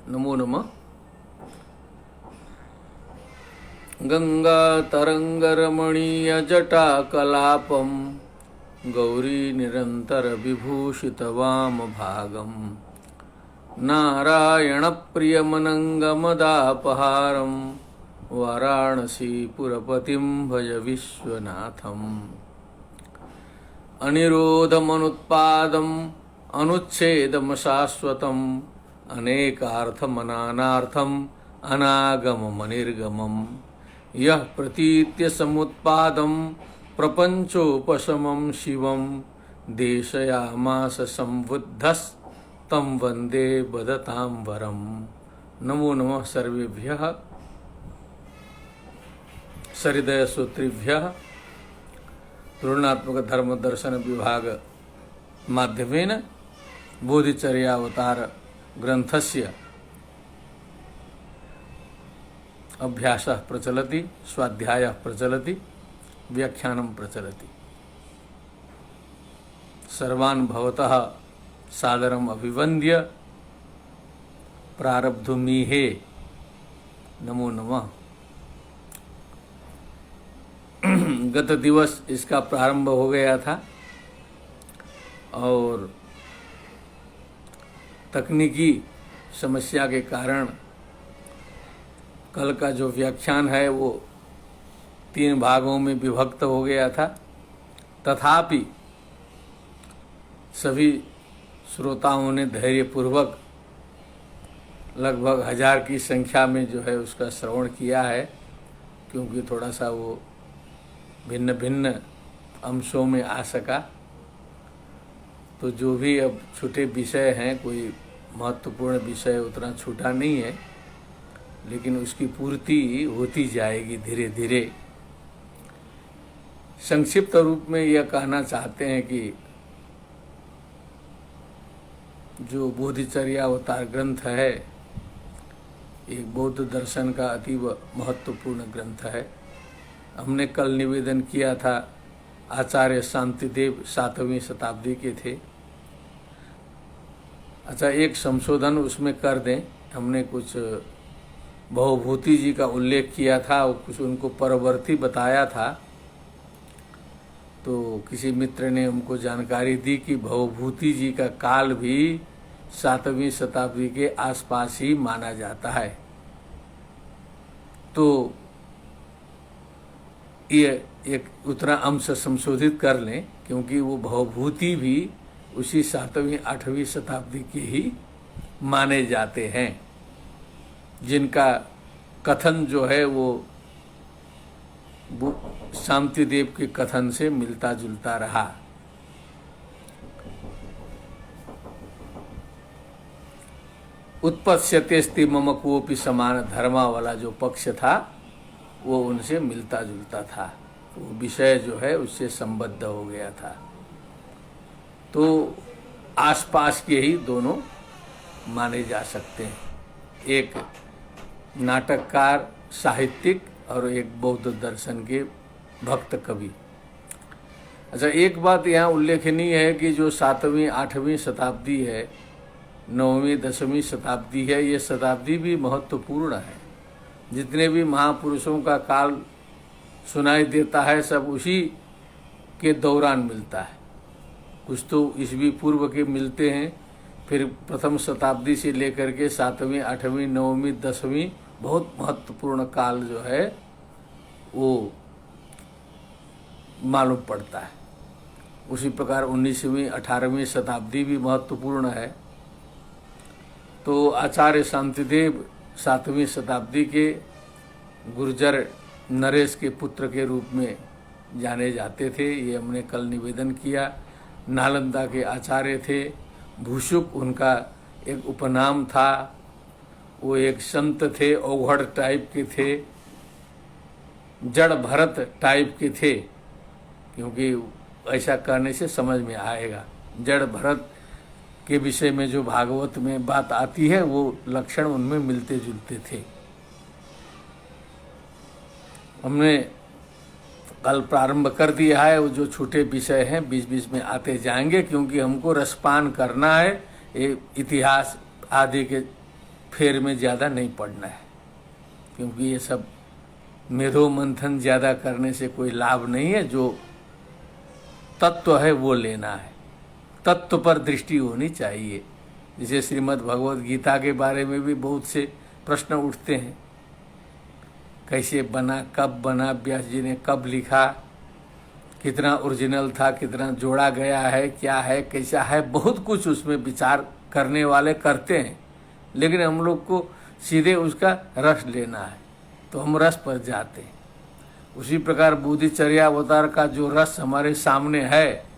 नमो नमः। गंगा तरंगरमणीय जटाकलापं गौरी निरंतर विभूषित वाम भागम नारायण प्रियमनंगमदापहारं वाराणसी पुरपतिं भज विश्वनाथम्। अनिरोधमनुत्पादम् अनुच्छेदमशाश्वतम् अनेकार्थमनानार्थम् अनागममनिर्गमम् यः प्रतीत्य समुत्पादं प्रपंचोपशमं शिवं देशयामास संबुद्धस्तं वन्दे बदतां वरं। नमो नमः सर्वेभ्यः सरिदय सूत्रिभ्यः तुलनात्मक धर्म दर्शन विभाग माध्यमेन बोधिचर्यावतार ग्रंथस्य अभ्यासः प्रचलति, स्वाध्यायः प्रचलति, व्याख्यानं प्रचलति। सर्वान् भवतः सादरम् अभिवन्द्य प्रारब्धुमीहे नमो नमः। गत दिवस इसका प्रारंभ हो गया था और तकनीकी समस्या के कारण कल का जो व्याख्यान है वो 3 भागों में विभक्त हो गया था। तथापि सभी श्रोताओं ने धैर्यपूर्वक लगभग 1000 की संख्या में जो है उसका श्रवण किया है, क्योंकि थोड़ा सा वो भिन्न भिन्न अंशों में आ सका। तो जो भी अब छूटे विषय हैं, कोई महत्वपूर्ण विषय उतना छूटा नहीं है, लेकिन उसकी पूर्ति होती जाएगी धीरे धीरे। संक्षिप्त रूप में यह कहना चाहते हैं कि जो बोधिचर्यावतार ग्रंथ है एक बौद्ध दर्शन का अतीव महत्वपूर्ण ग्रंथ है। हमने कल निवेदन किया था, आचार्य शांतिदेव 7वीं शताब्दी के थे। अच्छा, एक संशोधन उसमें कर दें। हमने कुछ भवभूति जी का उल्लेख किया था और कुछ उनको परवर्ती बताया था। तो किसी मित्र ने हमको जानकारी दी कि भवभूति जी का काल भी 7वीं शताब्दी के आसपास ही माना जाता है। तो ये एक उतना अंश संशोधित कर लें, क्योंकि वो भवभूति भी उसी 7वीं 8वीं शताब्दी के ही माने जाते हैं, जिनका कथन जो है वो शांतिदेव के कथन से मिलता जुलता रहा। उत्पत्स्यतेस्ति मम कोऽपि समान धर्मा वाला जो पक्ष था वो उनसे मिलता जुलता था। वो विषय जो है उससे संबद्ध हो गया था। तो आसपास के ही दोनों माने जा सकते हैं, एक नाटककार साहित्यिक और एक बौद्ध दर्शन के भक्त कवि। अच्छा, एक बात यहाँ उल्लेखनीय है कि जो 7वीं 8वीं शताब्दी है, 9वीं 10वीं शताब्दी है, ये शताब्दी भी महत्वपूर्ण है। जितने भी महापुरुषों का काल सुनाई देता है सब उसी के दौरान मिलता है। कुछ तो ईस्वी पूर्व के मिलते हैं, फिर प्रथम शताब्दी से लेकर के 7वीं 8वीं 9वीं 10वीं बहुत महत्वपूर्ण काल जो है वो मालूम पड़ता है। उसी प्रकार 19वीं 18वीं शताब्दी भी महत्वपूर्ण है। तो आचार्य शांतिदेव 7वीं शताब्दी के गुर्जर नरेश के पुत्र के रूप में जाने जाते थे। ये हमने कल निवेदन किया। नालंदा के आचार्य थे। भूषुक उनका एक उपनाम था। वो एक संत थे, औघड़ टाइप के थे, जड़ भरत टाइप के थे, क्योंकि ऐसा करने से समझ में आएगा। जड़ भरत के विषय में जो भागवत में बात आती है वो लक्षण उनमें मिलते जुलते थे। हमने कल प्रारंभ कर दिया है। वो जो छोटे विषय हैं बीच बीच में आते जाएंगे, क्योंकि हमको रसपान करना है। ये इतिहास आदि के फेर में ज़्यादा नहीं पड़ना है, क्योंकि ये सब मेधो मंथन ज़्यादा करने से कोई लाभ नहीं है। जो तत्व है वो लेना है, तत्व पर दृष्टि होनी चाहिए। जैसे श्रीमद् भगवद गीता के बारे में भी बहुत से प्रश्न उठते हैं, कैसे बना, कब बना, व्यास जी ने कब लिखा, कितना ओरिजिनल था, कितना जोड़ा गया है, क्या है, कैसा है, बहुत कुछ उसमें विचार करने वाले करते हैं। लेकिन हम लोग को सीधे उसका रस लेना है, तो हम रस पर जाते हैं। उसी प्रकार बोधिचर्या अवतार का जो रस हमारे सामने है,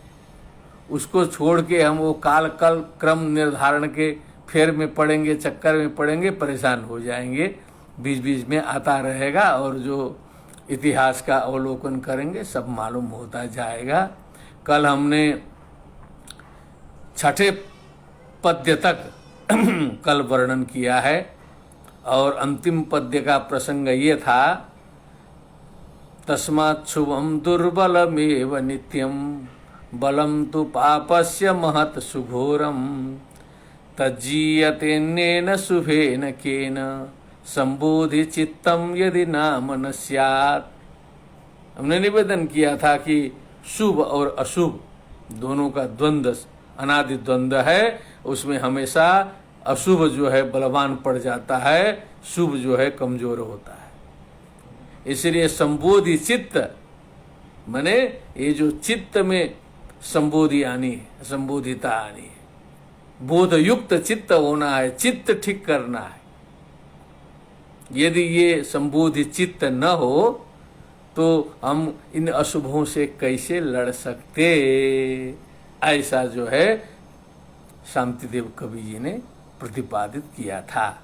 उसको छोड़ के हम वो काल कल क्रम निर्धारण के फेर में पड़ेंगे, चक्कर में पड़ेंगे, परेशान हो जाएंगे। बीच बीच में आता रहेगा और जो इतिहास का अवलोकन करेंगे सब मालूम होता जाएगा। कल हमने छठे पद्य तक कल वर्णन किया है और अंतिम पद्य का प्रसंग ये था, तस्मात् शुभम दुर्बलमेव नित्यम बलम तु पापस्य महत् सुघोरम तज्जीयतेन्नेन शुभेन केन संबोधि चित्तम यदि नाम न स्यात्। हमने निवेदन किया था कि शुभ और अशुभ दोनों का द्वंद्व, अनादि द्वंद्व है, उसमें हमेशा अशुभ जो है बलवान पड़ जाता है, शुभ जो है कमजोर होता है। इसलिए संबोधि चित्त माने ये जो चित्त में संबोधि आनी है, संबोधिता आनी है, बोध युक्त चित्त होना है, चित्त ठीक करना है। यदि ये संबोधि चित्त न हो तो हम इन अशुभों से कैसे लड़ सकते, ऐसा जो है शांतिदेव कवि जी ने प्रतिपादित किया था।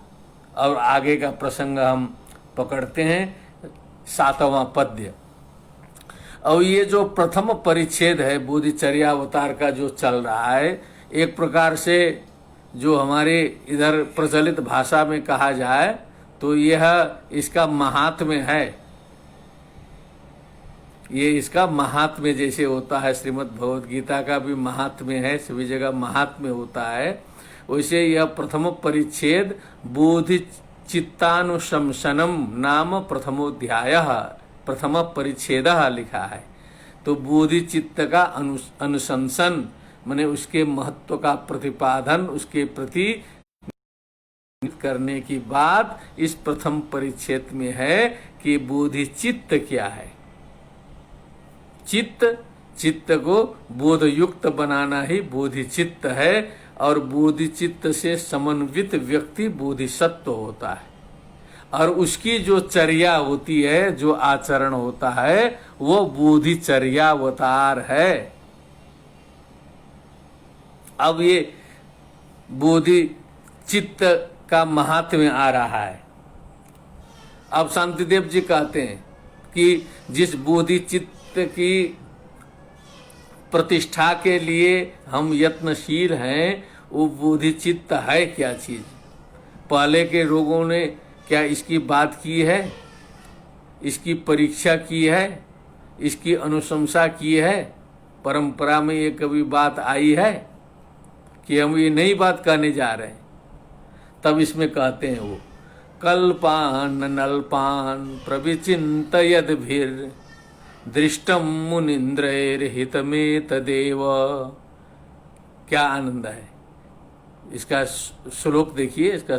और आगे का प्रसंग हम पकड़ते हैं, 7वां पद्य। और ये जो प्रथम परिच्छेद है बोधिचर्यावतार का जो चल रहा है, एक प्रकार से जो हमारे इधर प्रचलित भाषा में कहा जाए तो यह इसका महात्म्य है। ये इसका महात्म्य जैसे होता है, श्रीमद् भगवद गीता का भी महात्म्य है, सभी जगह महात्म्य होता है, वैसे यह प्रथम परिच्छेद बोधि चित्तानुशंसनम नाम प्रथमोध्याय प्रथम परिच्छेद लिखा है। तो बोधि चित्त का अनुशंसन माने उसके महत्व का प्रतिपादन, उसके प्रति करने की बात इस प्रथम परिच्छेद में है कि बोधि चित्त क्या है। चित्त को बोध युक्त बनाना ही बोधि चित्त है, और बोधि चित्त से समन्वित व्यक्ति बोधिसत्व होता है, और उसकी जो चर्या होती है, जो आचरण होता है, वो बोधिचर्यावतार है। अब ये बोधि चित्त का महात्म्य आ रहा है। अब शांतिदेव जी कहते हैं कि जिस बोधि चित्त की प्रतिष्ठा के लिए हम यत्नशील हैं, वो बोधि चित्त है क्या चीज। पहले के लोगों ने क्या इसकी बात की है, इसकी परीक्षा की है, इसकी अनुशंसा की है, परंपरा में ये कभी बात आई है कि हम ये नई बात कहने जा रहे हैं। तब इसमें कहते हैं वो कल्पान नल्पान प्रविचिन्तयद्भिर् दृष्टम मुनीन्द्रैर्हितमे तदेव। क्या आनंद है इसका। श्लोक देखिए, इसका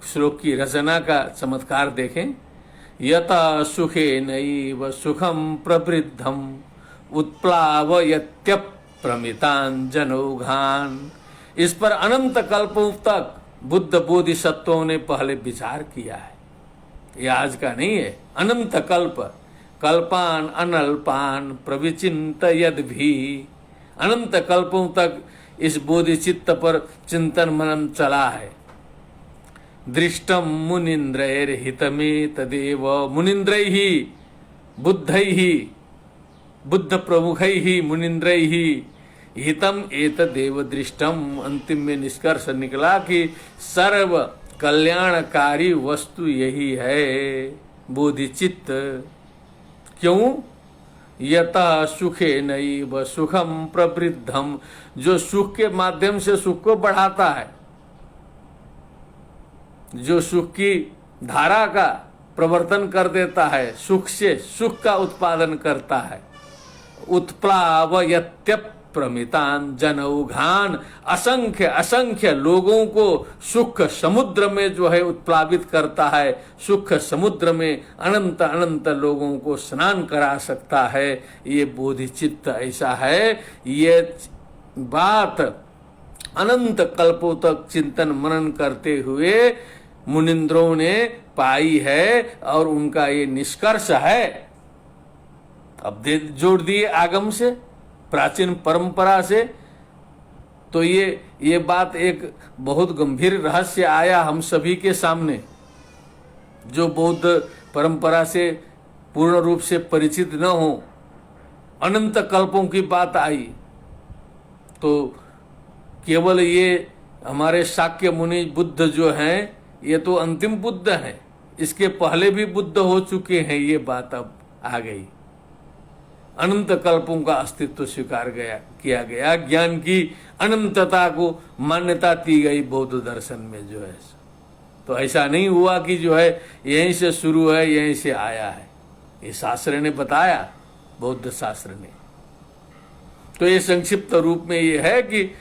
श्लोक की रचना का चमत्कार देखें। यथा सुखे नैव सुखम प्रवृद्धम उत्प्लावयत्यप्रमितान् जनौघान्। इस पर अनंत कल्पों तक बुद्ध बोधिसत्वों ने पहले विचार किया है, ये आज का नहीं है। अनंत कल्प, कल्पान अनल्पान प्रविचिन्तयद् भी, अनंत कल्पों तक इस बोधिचित्त पर चिंतन मनन चला है। दृष्टम मुनीन्द्रैर्हितमे तदेव। मुनीन्द्रैः बुद्धैः, बुद्ध प्रमुखैः मुनीन्द्रैः हितम एतदेव दृष्टम। अंतिम में निष्कर्ष निकला कि सर्व कल्याणकारी वस्तु यही है, बोधिचित्त। क्यों? यतः सुखे नैव सुखम प्रवृद्धम। जो सुख के माध्यम से सुख को बढ़ाता है, जो सुख की धारा का प्रवर्तन कर देता है, सुख से सुख का उत्पादन करता है। उत्प्लावयत्यप्रमितान जनौघान, असंख्य असंख्य लोगों को सुख समुद्र में जो है उत्प्लावित करता है, सुख समुद्र में अनंत अनंत लोगों को स्नान करा सकता है। ये बोधिचित्त ऐसा है। ये बात अनंत कल्पों तक चिंतन मनन करते हुए मुनिंद्रों ने पाई है और उनका ये निष्कर्ष है। अब जोड़ दिए आगम से, प्राचीन परंपरा से, तो ये बात एक बहुत गंभीर रहस्य आया हम सभी के सामने, जो बौद्ध परंपरा से पूर्ण रूप से परिचित न हो। अनंत कल्पों की बात आई तो केवल ये हमारे शाक्य मुनि बुद्ध जो हैं, ये तो अंतिम बुद्ध हैं, इसके पहले भी बुद्ध हो चुके हैं। ये बात अब आ गई, अनंत कल्पों का अस्तित्व स्वीकार किया गया, ज्ञान की अनंतता को मान्यता दी गई बौद्ध दर्शन में जो है। तो ऐसा नहीं हुआ कि जो है यहीं से शुरू है, यहीं से आया है। ये शास्त्र ने बताया, बौद्ध शास्त्र ने। तो ये संक्षिप्त रूप में ये है कि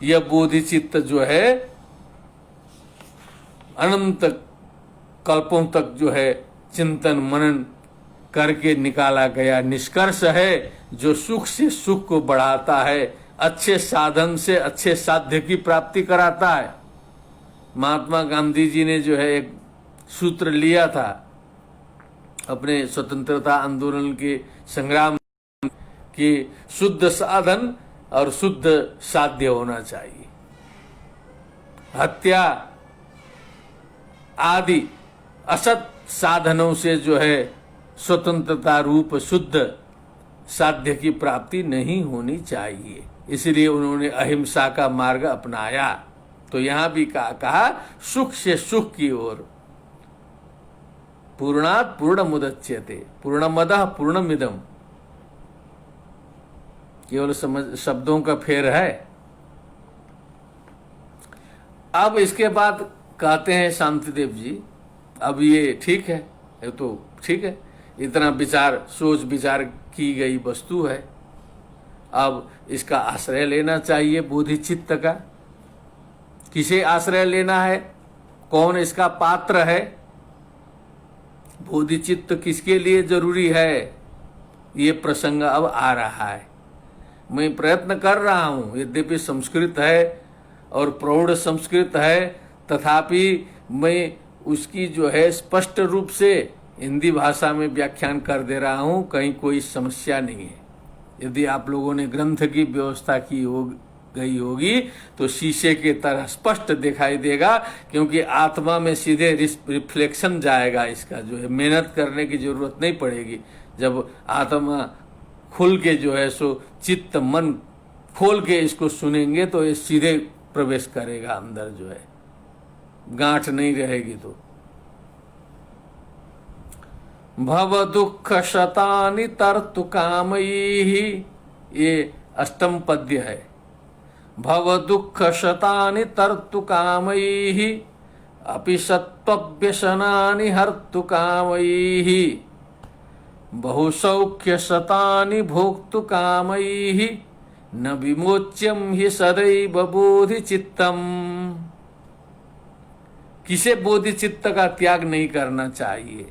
यह बोधिचित्त जो है अनंत कल्पों तक जो है चिंतन मनन करके निकाला गया निष्कर्ष है, जो सुख से सुख को बढ़ाता है, अच्छे साधन से अच्छे साध्य की प्राप्ति कराता है। महात्मा गांधी जी ने जो है एक सूत्र लिया था अपने स्वतंत्रता आंदोलन के संग्राम की, शुद्ध साधन और शुद्ध साध्य होना चाहिए। हत्या आदि असत साधनों से जो है स्वतंत्रता रूप शुद्ध साध्य की प्राप्ति नहीं होनी चाहिए। इसलिए उन्होंने अहिंसा का मार्ग अपनाया। तो यहां भी कहा सुख से सुख की ओर। पूर्णात् पूर्णमुदच्यते, पूर्णमदः पूर्णमिदम्, केवल शब्दों का फेर है। अब इसके बाद कहते हैं शांतिदेव जी, अब ये ठीक है, ये तो ठीक है, इतना विचार सोच विचार की गई वस्तु है, अब इसका आश्रय लेना चाहिए बोधिचित्त का। किसे आश्रय लेना है, कौन इसका पात्र है, बोधिचित्त किसके लिए जरूरी है, ये प्रसंग अब आ रहा है। मैं प्रयत्न कर रहा हूं, यद्यपि संस्कृत है और प्रौढ़ संस्कृत है, तथापि मैं उसकी जो है स्पष्ट रूप से हिंदी भाषा में व्याख्यान कर दे रहा हूं, कहीं कोई समस्या नहीं है। यदि आप लोगों ने ग्रंथ की व्यवस्था की गई होगी तो शीशे के तरह स्पष्ट दिखाई देगा, क्योंकि आत्मा में सीधे रिफ्लेक्शन जाएगा। इसका जो है मेहनत करने की जरूरत नहीं पड़ेगी। जब आत्मा खुल के जो है सो चित्त मन खोल के इसको सुनेंगे तो ये सीधे प्रवेश करेगा अंदर, जो है गांठ नहीं रहेगी। तो भव दुख शतानि तर्तु कामैः, ये अष्टम पद्य है। भव दुख शतानि तर्तु कामैः, अपि सत्त्वव्यसनानि हर्तु कामैः, बहुसौख्य शतानि भोक्तु कामैः, न विमोच्यम हि सदैव बोधिचित्तम। किसे बोधिचित्त का त्याग नहीं करना चाहिए।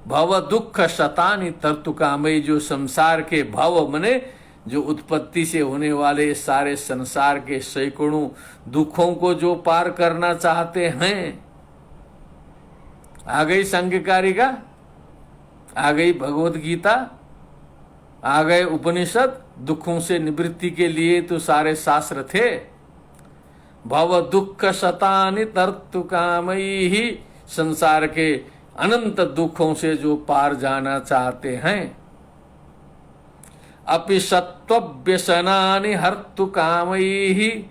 भव दुख शतानि तर्तु कामैः, जो संसार के भव मने जो उत्पत्ति से होने वाले सारे संसार के सैकड़ों दुखों को जो पार करना चाहते हैं। आ गई सांख्यकारिका, आ गई भगवत गीता, आ गए उपनिषद। दुखों से निवृत्ति के लिए तो सारे शास्त्र थे। भव दुख शतानि तर्तु कामैः, संसार के अनंत दुखों से जो पार जाना चाहते हैं। अपि सत्त्वव्यसनानि हर्तु कामैः,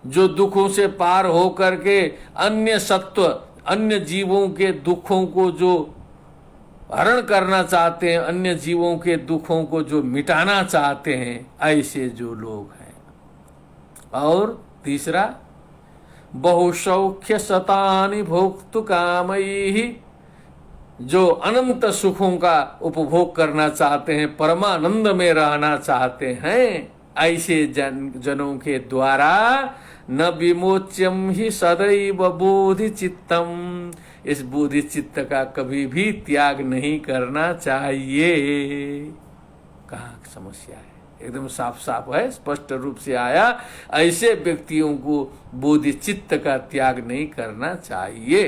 जो दुखों से पार हो करके अन्य सत्व अन्य जीवों के दुखों को जो हरण करना चाहते हैं, अन्य जीवों के दुखों को जो मिटाना चाहते हैं, ऐसे जो लोग हैं। और तीसरा, बहुसौख्य शतानि भोक्तु कामैहि, जो अनंत सुखों का उपभोग करना चाहते हैं, परमानंद में रहना चाहते हैं, ऐसे जनों के द्वारा न विमोच्यम ही सदैव बोधि चित्तम, इस बोधि चित्त का कभी भी त्याग नहीं करना चाहिए। कहाँ समस्या है, एकदम साफ साफ है, स्पष्ट रूप से आया। ऐसे व्यक्तियों को बोधि चित्त का त्याग नहीं करना चाहिए।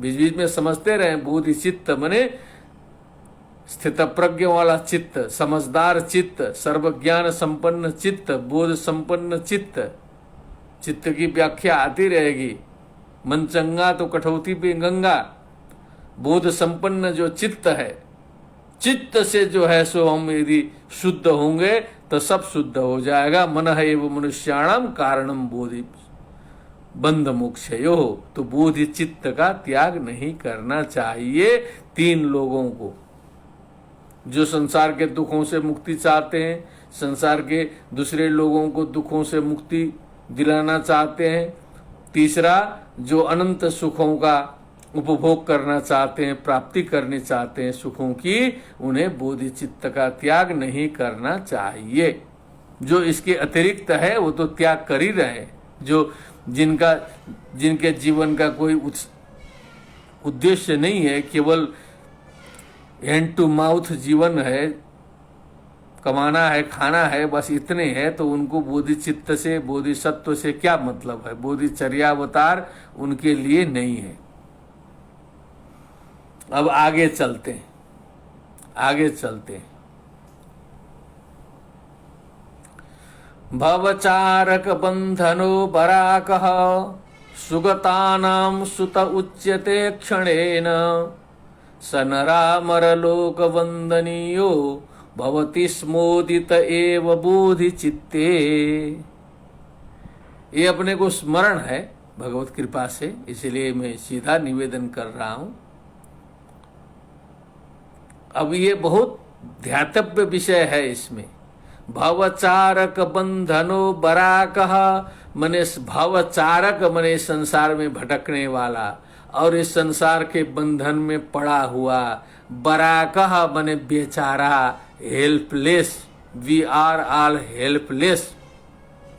बीच बीच में समझते रहे, बोधि चित्त मने स्थित प्रज्ञ वाला चित्त, समझदार चित्त, सर्वज्ञान संपन्न चित्त, बोध संपन्न चित्त। चित्त की व्याख्या आती रहेगी, मन चंगा तो कठौती पे गंगा। बोध संपन्न जो चित्त है, चित्त से जो है सो हम यदि शुद्ध होंगे तो सब शुद्ध हो जाएगा। मन है एवं मनुष्याणाम कारणम बोधि बंध मोक्षयो, तो बोधि चित्त का त्याग नहीं करना चाहिए। तीन लोगों को, जो संसार के दुखों से मुक्ति चाहते हैं, संसार के दूसरे लोगों को दुखों से मुक्ति दिलाना चाहते हैं। तीसरा, जो अनंत सुखों का उपभोग करना चाहते हैं, प्राप्ति करनी चाहते हैं सुखों की, उन्हें बोधि चित्त का त्याग नहीं करना चाहिए। जो इसके अतिरिक्त है वो तो त्याग कर ही रहे, जो जिनके जीवन का कोई उद्देश्य नहीं है, केवल हैंड टू माउथ जीवन है, कमाना है, खाना है, बस इतने हैं, तो उनको बोधि चित्त से, बोधिसत्व से क्या मतलब है। बोधिचर्यावतार उनके लिए नहीं है। अब आगे चलते हैं, आगे चलते हैं। भवचारक बंधनो बराकः सुगतानां सुत उच्यते क्षणेन, सनरामरलोक वंदनीयो भवति स्मोदित एव बोधि चित्ते। ये अपने को स्मरण है भगवत कृपा से, इसलिए मैं सीधा निवेदन कर रहा हूं। अब ये बहुत ध्यातव्य विषय है इसमें। भवचारक बंधनो बराकः, मने भवचारक मने संसार में भटकने वाला और इस संसार के बंधन में पड़ा हुआ, बराकः मने बेचारा, helpless. We are all helpless,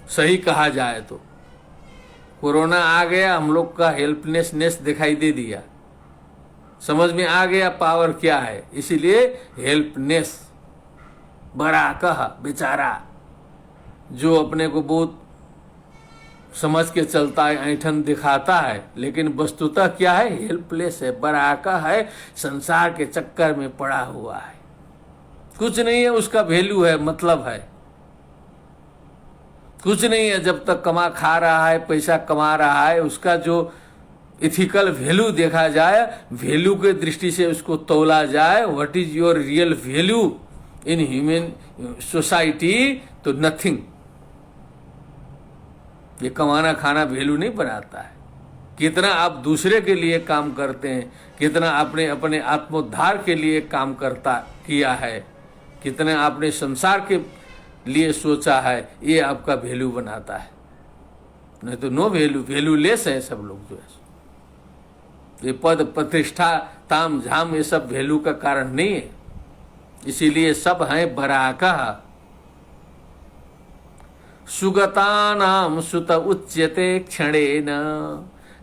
सही कहा जाए तो। कोरोना आ गया, हम लोग का हेल्पलेसनेस दिखाई दे दिया, समझ में आ गया पावर क्या है, इसीलिए हेल्पनेस। बराकः बेचारा, जो अपने को बहुत समझ के चलता है, ऐंठन दिखाता है, लेकिन वस्तुतः क्या है, हेल्पलेस है, बराकः है, संसार के चक्कर में पड़ा हुआ है, कुछ नहीं है उसका वैल्यू है, मतलब है, कुछ नहीं है। जब तक कमा खा रहा है, पैसा कमा रहा है, उसका जो इथिकल वैल्यू देखा जाए, वैल्यू के दृष्टि से उसको तौला जाए, what is your real value in human society, तो नथिंग। ये कमाना खाना वैल्यू नहीं बनाता है। कितना आप दूसरे के लिए काम करते हैं, कितना आपने अपने आत्मोद्धार के लिए काम किया है, कितना आपने संसार के लिए सोचा है, ये आपका वैल्यू बनाता है। नहीं तो नो वैल्यू, वैल्यूलेस है सब लोग जो है। ये पद प्रतिष्ठा ताम झाम ये सब वैल्यू का कारण नहीं है, इसीलिए सब हैं बराकः। सुगतानाम सुत उच्यते क्षणेन,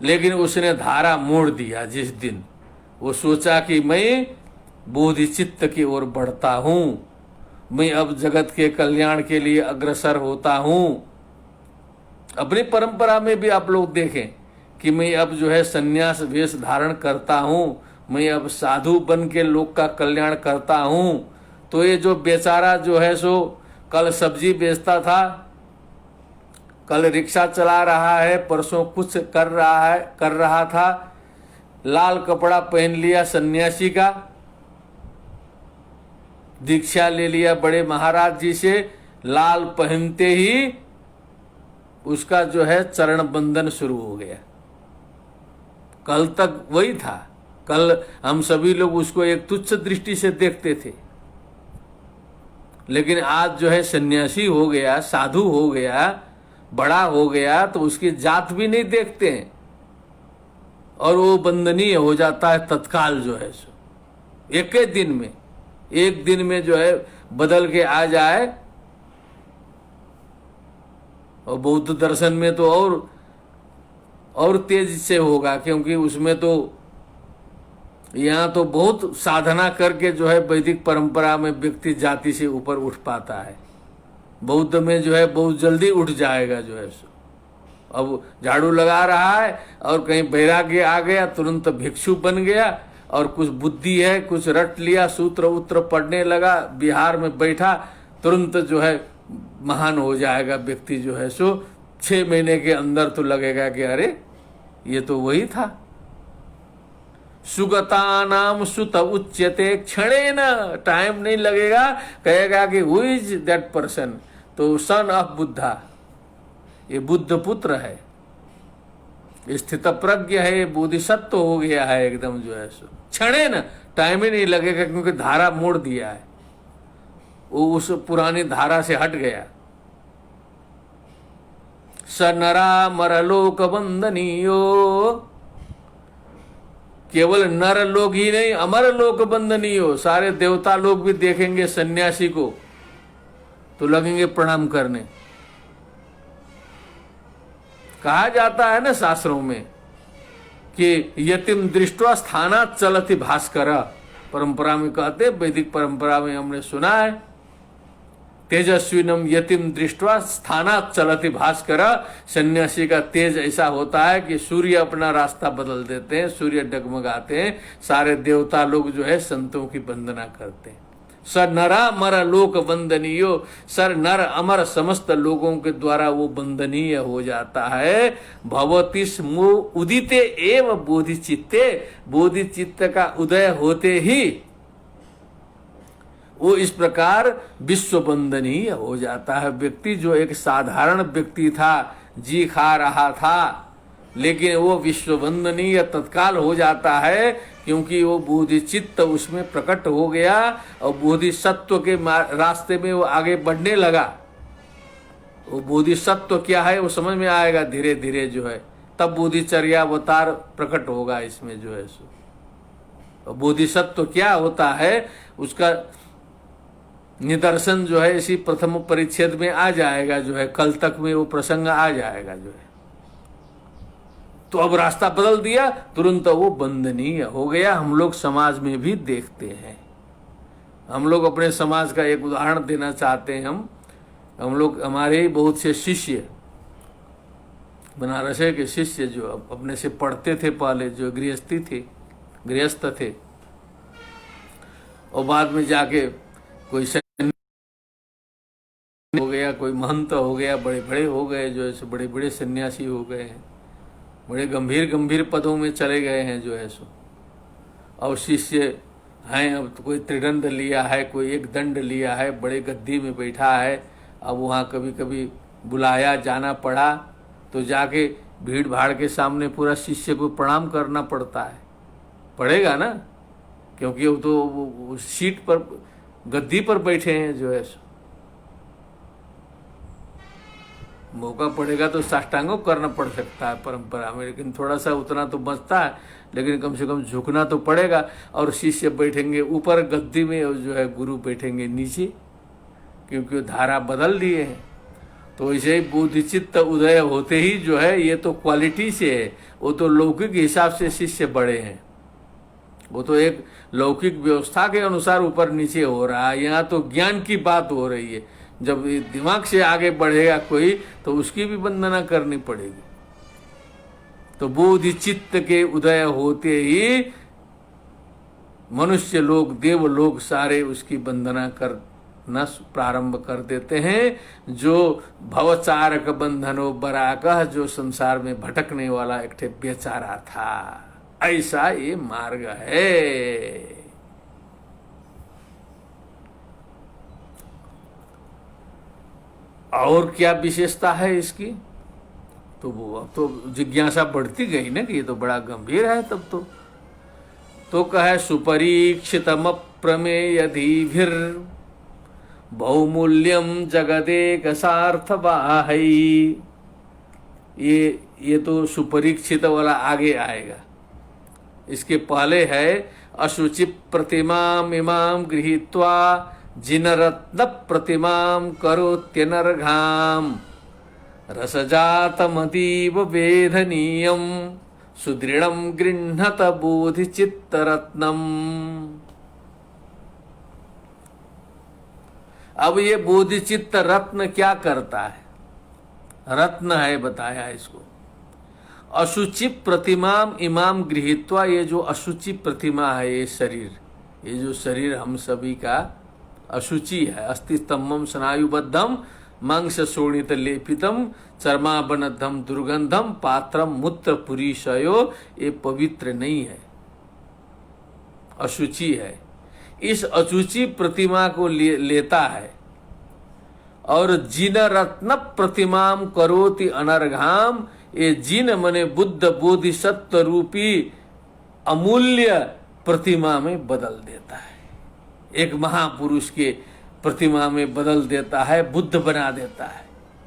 लेकिन उसने धारा मोड़ दिया। जिस दिन वो सोचा कि मैं बोधि चित्त की ओर बढ़ता हूं, मैं अब जगत के कल्याण के लिए अग्रसर होता हूं। अपनी परंपरा में भी आप लोग देखें कि मैं अब जो है संन्यास वेश धारण करता हूं, मैं अब साधु बन के लोक का कल्याण करता हूं। तो ये जो बेचारा जो है सो कल सब्जी बेचता था, कल रिक्शा चला रहा है, परसों कुछ कर रहा था, लाल कपड़ा पहन लिया सन्यासी का, दीक्षा ले लिया बड़े महाराज जी से, लाल पहनते ही उसका जो है चरण बंधन शुरू हो गया। कल तक वही था, कल हम सभी लोग उसको एक तुच्छ दृष्टि से देखते थे, लेकिन आज जो है सन्यासी हो गया, साधु हो गया, बड़ा हो गया तो उसकी जात भी नहीं देखते हैं और वो बंदनीय हो जाता है तत्काल जो है सो, एक ही दिन में, एक दिन में जो है बदल के आ जाए। और बौद्ध दर्शन में तो और तेज से होगा, क्योंकि उसमें तो यहाँ तो बहुत साधना करके जो है वैदिक परंपरा में व्यक्ति जाति से ऊपर उठ पाता है। बौद्ध में जो है बहुत जल्दी उठ जाएगा जो है सो। अब झाड़ू लगा रहा है और कहीं वैराग्य आ गया, तुरंत भिक्षु बन गया, और कुछ बुद्धि है, कुछ रट लिया, सूत्र उत्र पढ़ने लगा, बिहार में बैठा, तुरंत जो है महान हो जाएगा व्यक्ति जो है सो। 6 महीने के अंदर तो लगेगा कि अरे ये तो वही था। सुगता नाम सुत उच्यते क्षणे न, टाइम नहीं लगेगा, कहेगा कि हु इज दैट पर्सन, तो सन ऑफ बुद्धा, ये बुद्ध पुत्र है, स्थित प्रज्ञ है, बोधिसत्व हो गया है एकदम जो है सो। क्षणे न, टाइम ही नहीं लगेगा, क्योंकि धारा मोड़ दिया है, वो उस पुरानी धारा से हट गया। स नरा मरलोक बंदनीयो, केवल नर लोग ही नहीं, अमर लोक बंदनीयो, सारे देवता लोग भी देखेंगे सन्यासी को तो लगेंगे प्रणाम करने। कहा जाता है ना शास्त्रों में कि यतिम दृष्टवा स्थानात् चलति भास्कर, परंपरा में कहते, वैदिक परंपरा में हमने सुना है, तेजस्विनम यतिम दृष्टवा स्थानात् चलति भास्कर। सन्यासी का तेज ऐसा होता है कि सूर्य अपना रास्ता बदल देते हैं, सूर्य डगमगाते हैं, सारे देवता लोग जो है संतों की वंदना करते हैं। सर नरा मर लोक वंदनीयो, सर नर अमर समस्त लोगों के द्वारा वो वंदनीय हो जाता है। भवति स्मो उदिते एव बोधिचित्ते, बोधिचित्त का उदय होते ही वो इस प्रकार विश्व वंदनीय हो जाता है। व्यक्ति जो एक साधारण व्यक्ति था, जी खा रहा था, लेकिन वो विश्व वंदनीय तत्काल हो जाता है, क्योंकि वो बोधिचित्त उसमें प्रकट हो गया और बोधिसत्व के रास्ते में वो आगे बढ़ने लगा। वो बोधिसत्व क्या है वो समझ में आएगा धीरे धीरे जो है, तब बोधिचर्या अवतार प्रकट होगा इसमें जो है सो। बोधिसत्व क्या होता है उसका निदर्शन जो है इसी प्रथम परिच्छेद में आ जाएगा जो है, कल तक में वो प्रसंग आ जाएगा जो है। तो अब रास्ता बदल दिया, तुरंत वो वंदनीय हो गया। हम लोग समाज में भी देखते हैं, हम लोग अपने समाज का एक उदाहरण देना चाहते हैं। हम लोग, हमारे ही बहुत से शिष्य, बनारस के शिष्य जो अपने से पढ़ते थे पहले, जो गृहस्थ थे, और बाद में जाके कोई हो गया, कोई महंत हो गया, बड़े बड़े हो गए, जो है बड़े बड़े सन्यासी हो गए हैं, बड़े गंभीर पदों में चले गए हैं जो है सो। और शिष्य हैं, अब तो कोई त्रिदंड लिया है, कोई एक दंड लिया है, बड़े गद्दी में बैठा है। अब वहाँ कभी कभी बुलाया, जाना पड़ा, तो जाके भीड़ भाड़ के सामने पूरा शिष्य को प्रणाम करना पड़ता है, पड़ेगा ना, क्योंकि वो तो सीट पर, गद्दी पर बैठे हैं जो है सो। मौका पड़ेगा तो साष्टांगों करना पड़ सकता है परंपरा में, लेकिन थोड़ा सा उतना तो बचता है, लेकिन कम से कम झुकना तो पड़ेगा। और शिष्य बैठेंगे ऊपर गद्दी में और जो है गुरु बैठेंगे नीचे, क्योंकि धारा बदल दिए हैं। तो ऐसे ही बोधिचित्त उदय होते ही जो है, ये तो क्वालिटी से है, वो तो लौकिक हिसाब से शिष्य बड़े हैं, वो तो एक लौकिक व्यवस्था के अनुसार ऊपर नीचे हो रहा है। यहाँ तो ज्ञान की बात हो रही है, जब दिमाग से आगे बढ़ेगा कोई तो उसकी भी वंदना करनी पड़ेगी। तो बोधिचित्त के उदय होते ही मनुष्य लोग, देव लोग सारे उसकी वंदना करना प्रारंभ कर देते हैं। जो भवचारक बंधनो बराकह, जो संसार में भटकने वाला एक ठे बेचारा था, ऐसा ये मार्ग है। और क्या विशेषता है इसकी, तो वो अब तो जिज्ञासा बढ़ती गई ना कि ये तो बड़ा गंभीर है। तब तो कहे सुपरीक्षितम प्रमेयधीभिर बहुमूल्यम जगदेक सार्थवाहै, ये तो सुपरीक्षित वाला आगे आएगा। इसके पहले है अशुचि प्रतिमाम इमाम गृहीत्वा जिनरत्न प्रतिमाम करोत्यनर्घाम रसजातमतीव वेदनीयम सुदृढ़म गृह्णत बोधिचित्तरत्नम। अब ये बोधिचित्त रत्न क्या करता है? रत्न है, बताया इसको। अशुचि प्रतिमाम इमाम गृहीत्वा, ये जो अशुचि प्रतिमा है, ये शरीर, ये जो शरीर हम सभी का अशुचि है। अस्थि स्तंभम स्नायुबद्धम मांस शोणित लेपितम चर्माबनद्धम दुर्गंधम पात्रम मूत्र पुरीशयो, ये पवित्र नहीं है, अशुचि है। इस अशुचि प्रतिमा को लेता है और जिन रत्न प्रतिमाम करोति अनर्घाम, ये जिन मने बुद्ध बोधिसत्व रूपी अमूल्य प्रतिमा में बदल देता है। एक महापुरुष के प्रतिमा में बदल देता है, बुद्ध बना देता है।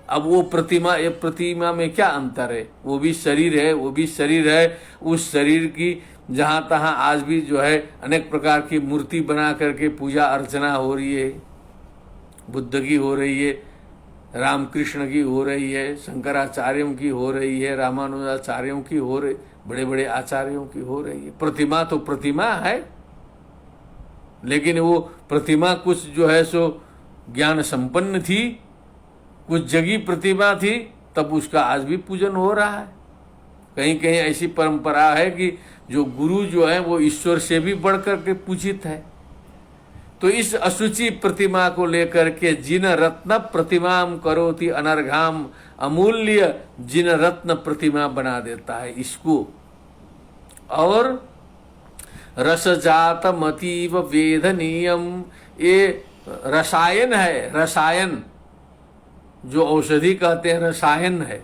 अब वो प्रतिमा, ये प्रतिमा में क्या अंतर है? वो भी शरीर है, वो भी शरीर है। उस शरीर की जहाँ तहाँ आज भी जो है अनेक प्रकार की मूर्ति बना करके पूजा अर्चना हो रही है। बुद्ध की हो रही है, रामकृष्ण की हो रही है, शंकराचार्यों की हो रही है, रामानुजाचार्यों की हो रही, बड़े बड़े आचार्यों की हो रही है। प्रतिमा तो प्रतिमा है, लेकिन वो प्रतिमा कुछ जो है सो ज्ञान संपन्न थी, कुछ जगी प्रतिमा थी, तब उसका आज भी पूजन हो रहा है। कहीं कहीं ऐसी परंपरा है कि जो गुरु जो है वो ईश्वर से भी बढ़कर के पूजित है। तो इस अशुचि प्रतिमा को लेकर के जिन रत्न प्रतिमाम करोति अनर्घाम, अमूल्य जिन रत्न प्रतिमा बना देता है इसको। और रसजातम अतीव वेदनीयम, ये रसायन है, रसायन जो औषधि कहते हैं रसायन है,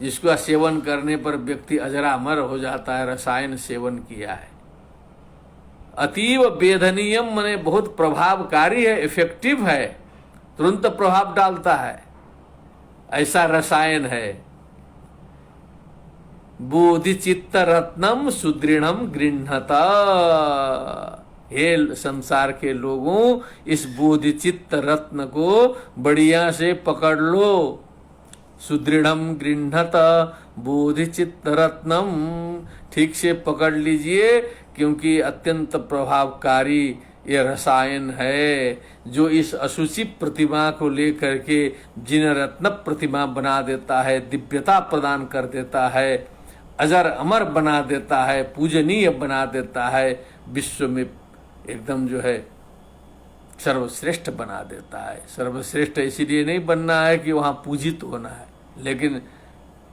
जिसका सेवन करने पर व्यक्ति अजरामर हो जाता है, रसायन सेवन किया है। अतीव वेदनीयम माने बहुत प्रभावकारी है, इफेक्टिव है, तुरंत प्रभाव डालता है, ऐसा रसायन है। बोधिचित्त रत्नम सुदृढ़म गृह्णत, हे संसार के लोगों, इस बोधिचित्त रत्न को बढ़िया से पकड़ लो। सुदृढ़म गृह्णत बोधिचित्त रत्नम, ठीक से पकड़ लीजिए, क्योंकि अत्यंत प्रभावकारी ये रसायन है जो इस अशुचि प्रतिमा को लेकर के जिन रत्न प्रतिमा बना देता है, दिव्यता प्रदान कर देता है, अजर अमर बना देता है, पूजनीय बना देता है, विश्व में एकदम जो है सर्वश्रेष्ठ बना देता है। सर्वश्रेष्ठ इसीलिए नहीं बनना है कि वहाँ पूजित होना है, लेकिन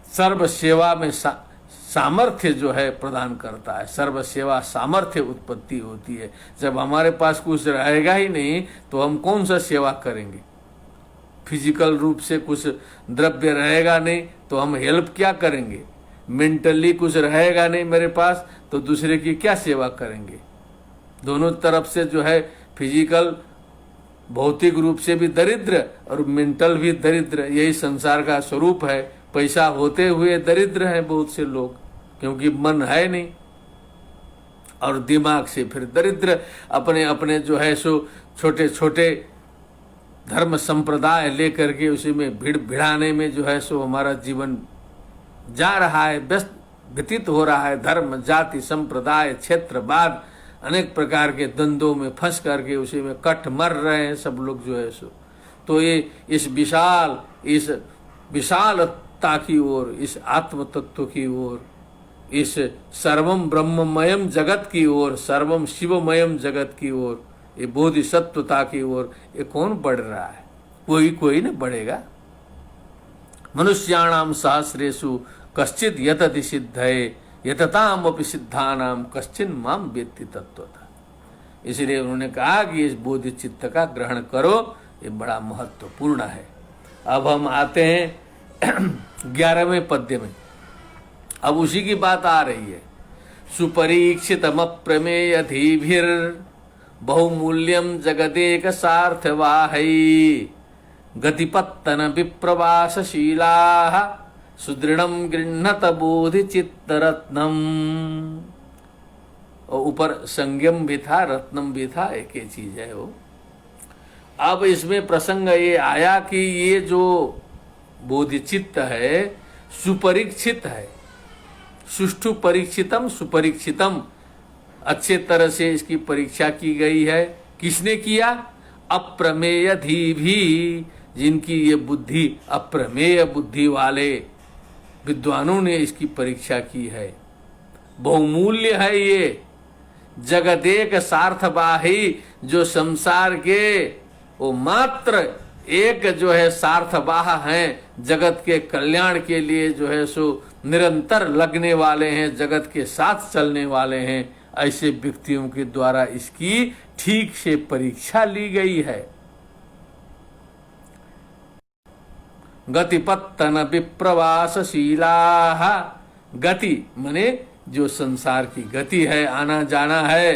सर्व सेवा में सामर्थ्य जो है प्रदान करता है। सर्व सेवा सामर्थ्य उत्पत्ति होती है। जब हमारे पास कुछ रहेगा ही नहीं तो हम कौन सा सेवा करेंगे? फिजिकल रूप से कुछ द्रव्य रहेगा नहीं तो हम हेल्प क्या करेंगे? मेंटली कुछ रहेगा नहीं मेरे पास तो दूसरे की क्या सेवा करेंगे? दोनों तरफ से जो है फिजिकल भौतिक रूप से भी दरिद्र और मेंटल भी दरिद्र, यही संसार का स्वरूप है। पैसा होते हुए दरिद्र हैं बहुत से लोग, क्योंकि मन है नहीं, और दिमाग से फिर दरिद्र। अपने अपने जो है सो छोटे छोटे धर्म संप्रदाय लेकर के उसी में भीड़ भिड़ाने में जो है सो हमारा जीवन जा रहा है, व्यस्त व्यतीत हो रहा है। धर्म जाति संप्रदाय क्षेत्रवाद अनेक प्रकार के द्वंद्वों में फंस करके उसी में कट मर रहे हैं सब लोग जो है सो। तो ये इस विशालता की ओर, इस आत्म तत्व की ओर, इस सर्वम ब्रह्ममयम जगत की ओर, सर्वम शिवमयम जगत की ओर, ये बोधिसत्वता की ओर ये कौन बढ़ रहा है? कोई न बढ़ेगा। मनुष्याणाम सहस्रेषु कश्चित यतति सिद्धये यतताम अपि सिद्धानाम कश्चिन माम वेत्ति तत्वतः। इसलिए उन्होंने कहा कि इस बोधिचित्त का ग्रहण करो, ये बड़ा महत्वपूर्ण है। अब हम आते हैं 11वें पद्य में। अब उसी की बात आ रही है। सुपरीक्षितम प्रमेय धीभिर बहुमूल्यम जगदेक सार्थवाहै गतिपत्तन विप्रवासशीला सुदृढ़म गृह्णत बोधि चित्त रत्नम, और ऊपर संयम भी था, रत्नम भी था, एक ही चीज है वो। अब इसमें प्रसंग ये आया कि ये जो बोधिचित्त है सुपरीक्षित है, सुष्ठु परीक्षितम सुपरीक्षितम, अच्छे तरह से इसकी परीक्षा की गई है। किसने किया? अप्रमेय धी भी, जिनकी ये बुद्धि अप्रमेय बुद्धि वाले विद्वानों ने इसकी परीक्षा की है। बहुमूल्य है ये, जगदेक सार्थबाही, जो संसार के वो मात्र एक जो है सार्थबाह हैं, जगत के कल्याण के लिए जो है सो निरंतर लगने वाले हैं, जगत के साथ चलने वाले हैं, ऐसे व्यक्तियों के द्वारा इसकी ठीक से परीक्षा ली गई है। गतिपत्तन विप्रवासशीला, गति मने जो संसार की गति है, आना जाना है।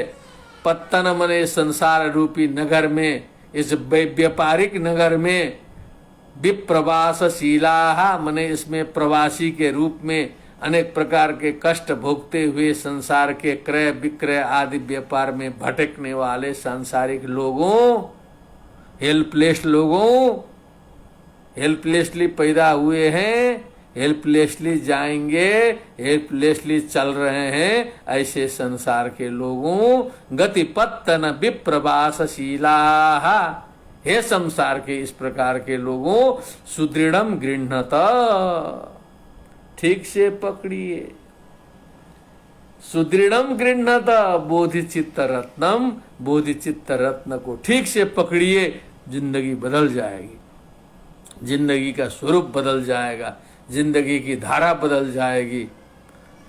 पत्तन मने संसार रूपी नगर में, इस व्यापारिक नगर में। विप्रवासशीला मने इसमें प्रवासी के रूप में अनेक प्रकार के कष्ट भोगते हुए संसार के क्रय विक्रय आदि व्यापार में भटकने वाले सांसारिक लोगों, हेल्पलेस लोगों, हेल्पलेसली पैदा हुए हैं, हेल्पलेसली जाएंगे, हेल्पलेसली चल रहे हैं, ऐसे संसार के लोगों। गतिपत्तन विप्रवासशीला, हे संसार के इस प्रकार के लोगों, सुदृढ़म गृह्णत, ठीक से पकड़िए। सुदृढ़म गृह्णत बोधिचित्त रत्नम, बोधिचित्त रत्न को ठीक से पकड़िए, जिंदगी बदल जाएगी, जिंदगी का स्वरूप बदल जाएगा, जिंदगी की धारा बदल जाएगी,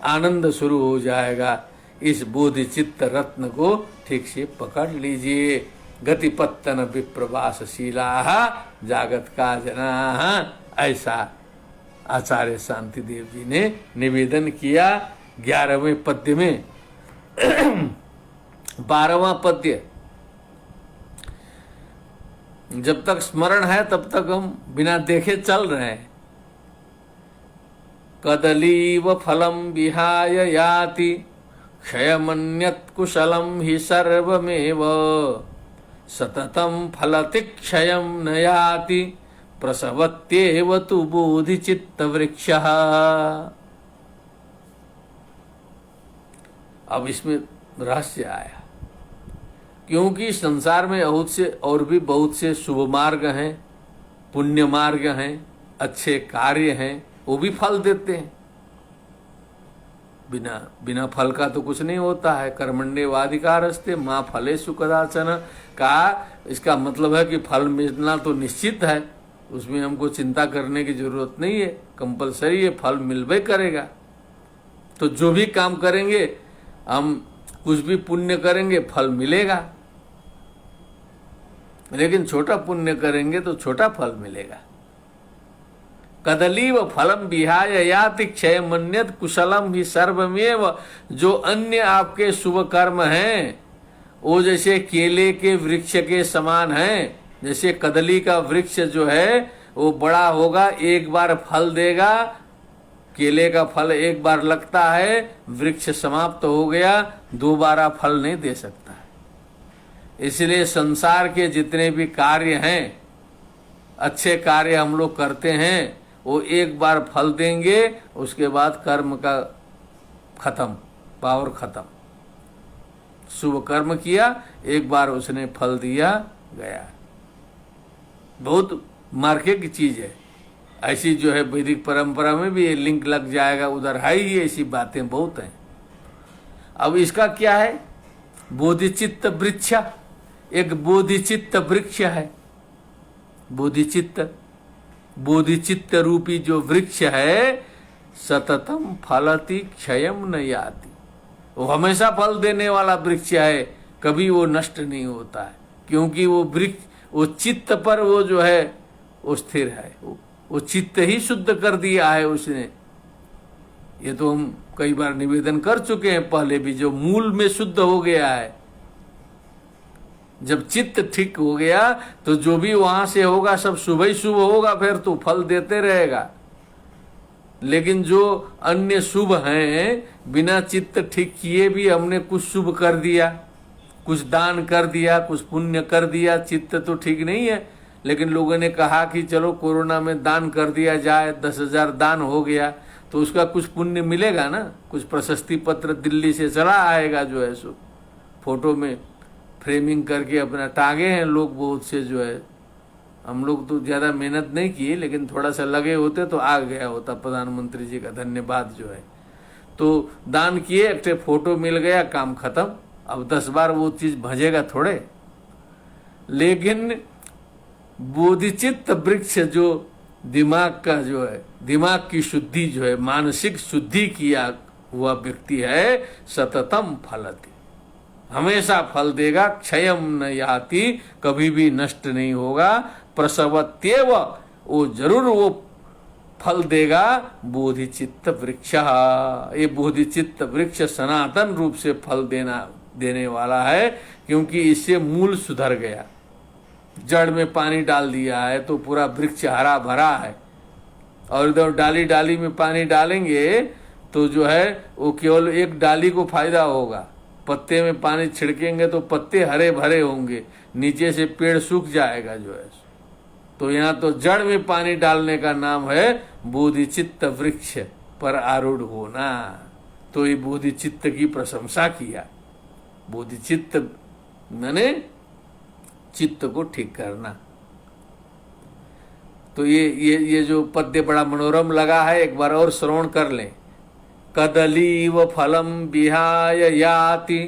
आनंद शुरू हो जाएगा। इस बोधिचित्त रत्न को ठीक से पकड़ लीजिए। गतिपत्तन विप्रवासशीला जागत का जना, ऐसा आचार्य शांति देव जी ने निवेदन किया 11वें पद्य में। 12वां पद्य, जब तक स्मरण है तब तक हम बिना देखे चल रहे हैं। कदलीव फलम विहाय याति, क्षयमन्यत् कुशलम हि सर्वमेव, सततम फलति क्षयम न याति, प्रसवत्येव तु बोधिचित्त वृक्षः। अब इसमें रहस्य आया, क्योंकि संसार में बहुत से और भी बहुत से शुभ मार्ग हैं, पुण्य मार्ग हैं, अच्छे कार्य हैं, वो भी फल देते हैं। बिना फल का तो कुछ नहीं होता है। कर्मण्येवाधिकारस्ते माँ फलेषु कदाचन का, इसका मतलब है कि फल मिलना तो निश्चित है, उसमें हमको चिंता करने की जरूरत नहीं है, कंपलसरी है, फल मिलबे करेगा। तो जो भी काम करेंगे, हम कुछ भी पुण्य करेंगे, फल मिलेगा, लेकिन छोटा पुण्य करेंगे तो छोटा फल मिलेगा। कदलीव फलम विहाय याति क्षयमन्यत् कुशलम ही सर्वमेव, जो अन्य आपके शुभ कर्म हैं वो जैसे केले के वृक्ष के समान हैं। जैसे कदली का वृक्ष जो है वो बड़ा होगा, एक बार फल देगा, केले का फल एक बार लगता है, वृक्ष समाप्त हो गया, दोबारा फल नहीं दे सकता है। इसलिए संसार के जितने भी कार्य हैं, अच्छे कार्य हम लोग करते हैं, वो एक बार फल देंगे, उसके बाद कर्म का खत्म, पावर खत्म। शुभ कर्म किया, एक बार उसने फल दिया, गया। बहुत मार्के की चीज है, ऐसी जो है वैदिक परंपरा में भी ये लिंक लग जाएगा, उधर है ही ऐसी बातें बहुत हैं। अब इसका क्या है? बोधिचित्त वृक्ष, एक बोधिचित्त वृक्ष है। बोधिचित्त रूपी जो वृक्ष है, सततम फलति क्षयम न याति, वो हमेशा फल देने वाला वृक्ष है, कभी वो नष्ट नहीं होता है, क्योंकि वो वृक्ष, वो चित्त पर वो जो है वो स्थिर है, वो चित्त ही शुद्ध कर दिया है उसने। ये तो हम कई बार निवेदन कर चुके हैं पहले भी, जो मूल में शुद्ध हो गया है। जब चित्त ठीक हो गया तो जो भी वहां से होगा सब शुभ ही शुभ होगा, फिर तो फल देते रहेगा। लेकिन जो अन्य शुभ हैं, बिना चित्त ठीक किए भी हमने कुछ शुभ कर दिया, कुछ दान कर दिया, कुछ पुण्य कर दिया, चित्त तो ठीक नहीं है, लेकिन लोगों ने कहा कि चलो कोरोना में दान कर दिया जाए, 10,000 दान हो गया, तो उसका कुछ पुण्य मिलेगा ना, कुछ प्रशस्ति पत्र दिल्ली से चला आएगा जो है सो। फोटो में फ्रेमिंग करके अपना टांगे हैं लोग बहुत से जो है। हम लोग तो ज़्यादा मेहनत नहीं किए, लेकिन थोड़ा सा लगे होते तो आ गया होता, प्रधानमंत्री जी का धन्यवाद जो है। तो दान किए, एक फोटो मिल गया, काम खत्म। अब 10 बार वो चीज़ भजेगा थोड़े। लेकिन बोधिचित्त वृक्ष जो दिमाग का जो है, दिमाग की शुद्धि जो है, मानसिक शुद्धि किया हुआ व्यक्ति है, सततम फलति, हमेशा फल देगा, क्षयम न याति, कभी भी नष्ट नहीं होगा, प्रसवत्येव, वो जरूर वो फल देगा, बोधिचित्त वृक्ष। ये बोधिचित्त वृक्ष सनातन रूप से फल देने वाला है, क्योंकि इससे मूल सुधर गया। जड़ में पानी डाल दिया है तो पूरा वृक्ष हरा भरा है, और इधर डाली डाली में पानी डालेंगे तो जो है वो केवल एक डाली को फायदा होगा। पत्ते में पानी छिड़केंगे तो पत्ते हरे भरे होंगे, नीचे से पेड़ सूख जाएगा जो है। तो यहाँ तो जड़ में पानी डालने का नाम है बोधिचित्त वृक्ष पर आरूढ़ होना। तो ये बोधिचित्त की प्रशंसा किया। बोधिचित्त मैंने चित्त को ठीक करना। तो ये जो पद्य बड़ा मनोरम लगा है, एक बार और श्रवण कर लें। कदलीव फलम विहाय याति,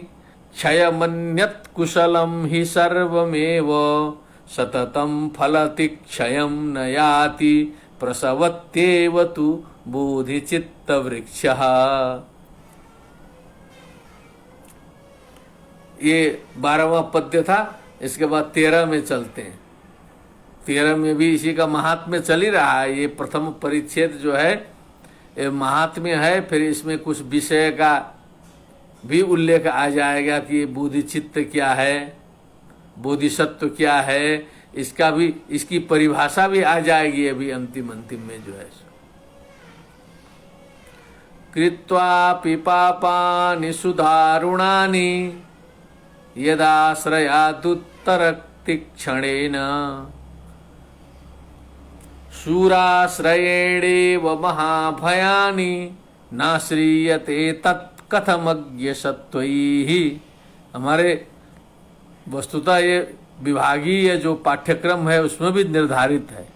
क्षयमन्यत् कुशलम हि सर्वमेव, सततम फलति क्षयम न याति, प्रसवत्येव तु बोधिचित्त वृक्षः। ये 12वां पद्य था। इसके बाद 13 में चलते हैं। 13 में भी इसी का महात्म्य चल ही रहा है। ये प्रथम परिच्छेद जो है ये महात्म्य है, फिर इसमें कुछ विषय का भी उल्लेख आ जाएगा कि बोधिचित्त क्या है, बोधिसत्व क्या है, इसका भी, इसकी परिभाषा भी आ जाएगी अभी अंतिम में जो है। कृत्वापि पापानि सुदारुणानि, यदाश्रयादुत्तरक्ति क्षणेन, शूराश्रयेणेव महाभयानि, नाश्रीयते तत्कथमज्ञ सत्वैः। हमारे वस्तुतः ये विभागीय जो पाठ्यक्रम है उसमें भी निर्धारित है।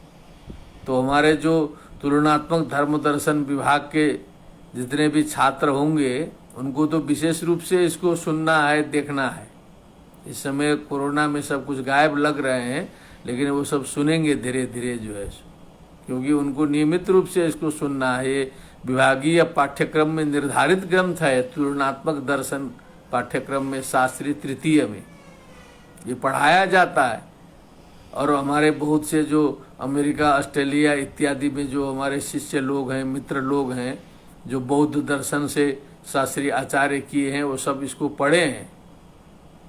तो हमारे जो तुलनात्मक धर्म दर्शन विभाग के जितने भी छात्र होंगे उनको तो विशेष रूप से इसको सुनना है, देखना है। इस समय कोरोना में सब कुछ गायब लग रहे हैं, लेकिन वो सब सुनेंगे धीरे धीरे जो है, क्योंकि उनको नियमित रूप से इसको सुनना है। ये विभागीय पाठ्यक्रम में निर्धारित ग्रंथ है। तुलनात्मक दर्शन पाठ्यक्रम में शास्त्री तृतीय में ये पढ़ाया जाता है। और हमारे बहुत से जो अमेरिका, ऑस्ट्रेलिया इत्यादि में जो हमारे शिष्य लोग हैं, मित्र लोग हैं, जो बौद्ध दर्शन से शास्त्रीय आचार्य किए हैं, वो सब इसको पढ़े हैं।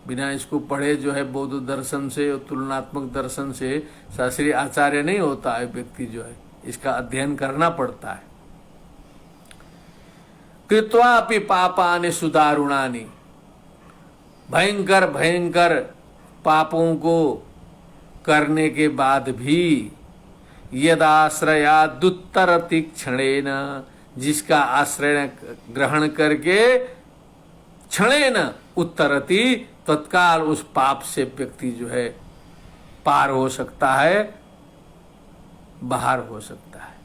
बिना इसको पढ़े जो है बौद्ध दर्शन से और तुलनात्मक दर्शन से शास्त्रीय आचार्य नहीं होता है व्यक्ति जो है, इसका अध्ययन करना पड़ता है। कृत्वापि पापानि सुदारुणानि, भयंकर भयंकर पापों को करने के बाद भी, यदाश्रयादुत्तरति क्षणेन, जिसका आश्रय ग्रहण करके, क्षणेन उत्तरति, तत्काल उस पाप से व्यक्ति जो है पार हो सकता है, बाहर हो सकता है।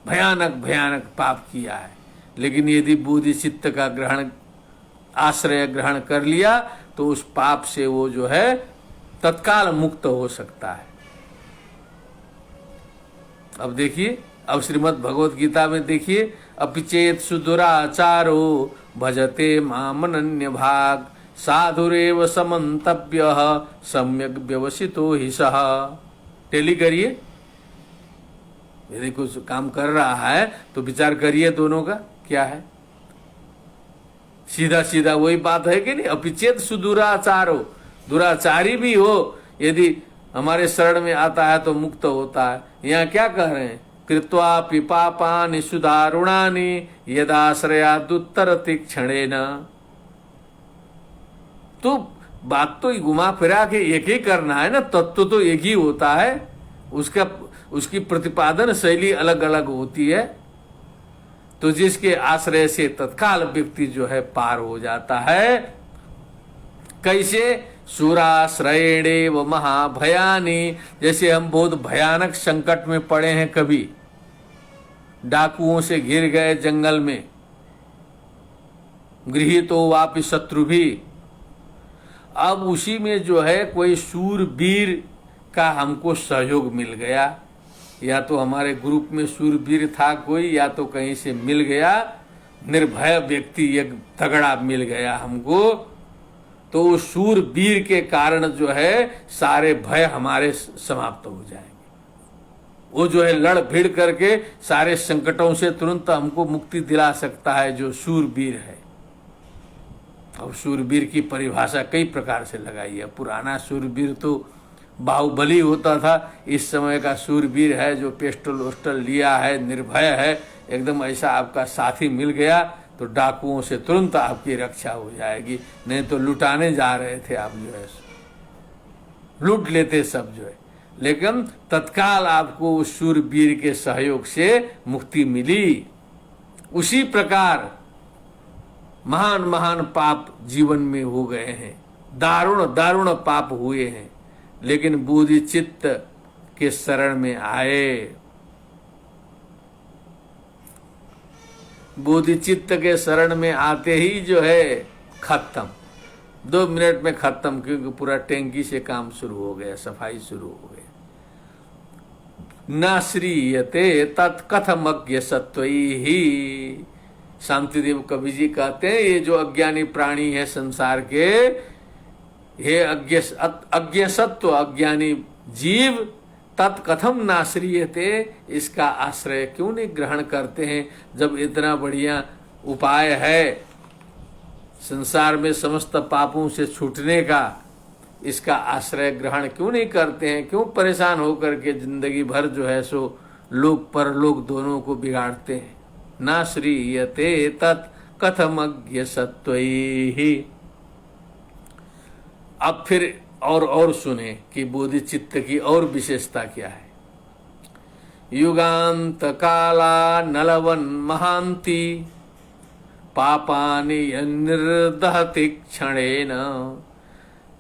भयानक भयानक पाप किया है, लेकिन यदि बोधिचित्त का आश्रय ग्रहण कर लिया तो उस पाप से वो जो है तत्काल मुक्त हो सकता है। अब देखिए, अब श्रीमद् भगवत गीता में देखिए, अपिचेत सुदुराचारो भजते मामनन्य भाग, साधुरेव समन्तव्यः सम्यक व्यवसितो हि सः। टेली करिए, यदि कुछ काम कर रहा है तो विचार करिए दोनों का क्या है। सीधा सीधा वही बात है कि नहीं। अपिचेत सुदुराचारो, दुराचारी भी हो यदि हमारे शरण में आता है तो मुक्त होता है। यहाँ क्या कह रहे हैं, कृत्वा पिपापानि सुदारुणानि यदाश्रयादुत्तर तीक्षणेन। तो बात तो घुमा फिरा के एक ही करना है ना, तत्व तो एक ही होता है, उसकी प्रतिपादन शैली अलग अलग होती है। तो जिसके आश्रय से तत्काल व्यक्ति जो है पार हो जाता है। कैसे? सुराश्रयणे व महाभयानी, जैसे हम बहुत भयानक संकट में पड़े हैं, कभी डाकुओं से घिर गए जंगल में, गृहीतो वापि शत्रु भी, अब उसी में जो है कोई शूरवीर का हमको सहयोग मिल गया, या तो हमारे ग्रुप में शूरवीर था कोई, या तो कहीं से मिल गया, निर्भय व्यक्ति एक तगड़ा मिल गया हमको, तो उस शूरवीर के कारण जो है सारे भय हमारे समाप्त हो जाएंगे। वो जो है लड़ भिड़ करके सारे संकटों से तुरंत हमको मुक्ति दिला सकता है, जो शूरवीर है। अब शूरवीर की परिभाषा कई प्रकार से लगाई है। पुराना शूरवीर तो बाहुबली होता था, इस समय का शूरवीर है जो पिस्टल उस्टल लिया है, निर्भय है, एकदम ऐसा आपका साथी मिल गया तो डाकुओं से तुरंत आपकी रक्षा हो जाएगी। नहीं तो लुटाने जा रहे थे आप, जो है लूट लेते सब जो है, लेकिन तत्काल आपको उस शूरवीर के सहयोग से मुक्ति मिली। उसी प्रकार महान महान पाप जीवन में हो गए हैं, दारुण दारुण पाप हुए हैं, लेकिन बोधि चित्त के शरण में आए, बोधि चित्त के शरण में आते ही जो है खत्म, 2 मिनट में खत्म, क्योंकि पूरा टैंकी से काम शुरू हो गया, सफाई शुरू हो गया। न श्रीयते तत्कथमज्ञ सत्वैहि। शांतिदेव कवि जी कहते हैं, ये जो अज्ञानी प्राणी है संसार के, हे अज्ञ सत्व अज्ञानी जीव, तत्कथम नाश्रियते, इसका आश्रय क्यों नहीं ग्रहण करते हैं? जब इतना बढ़िया उपाय है संसार में समस्त पापों से छूटने का, इसका आश्रय ग्रहण क्यों नहीं करते हैं? क्यों परेशान होकर के जिंदगी भर जो है सो लोक परलोक दोनों को बिगाड़ते हैं? नाश्रियते तत्कथमज्ञ सत्वैहि। अब फिर और सुने कि बोधि चित्त की और विशेषता क्या है। युगांत काला नलवन महांति पापानि निर्दहति क्षणेन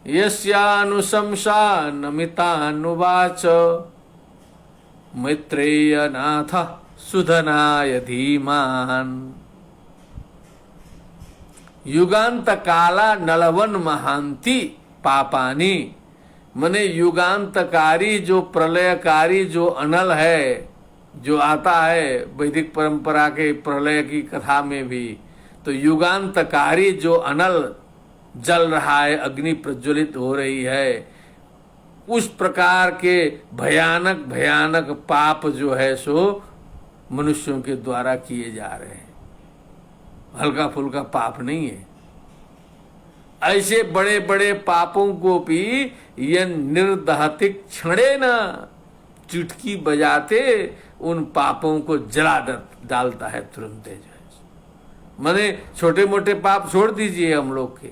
यस्यानुशंसा नमितानुवाच मैत्रेय नाथ सुधनाय धीमान। युगांत काला नलवन महांति पापानी, मने युगांतकारी जो प्रलयकारी जो अनल है, जो आता है वैदिक परंपरा के प्रलय की कथा में भी, तो युगांतकारी जो अनल जल रहा है, अग्नि प्रज्वलित हो रही है, उस प्रकार के भयानक भयानक पाप जो है सो मनुष्यों के द्वारा किए जा रहे हैं। हल्का फुल्का पाप नहीं है। ऐसे बड़े बड़े पापों को भी यह निर्दहति क्षणेन, चुटकी बजाते उन पापों को जला डालता है तुरंत। जो है माने छोटे मोटे पाप छोड़ दीजिए हम लोग के,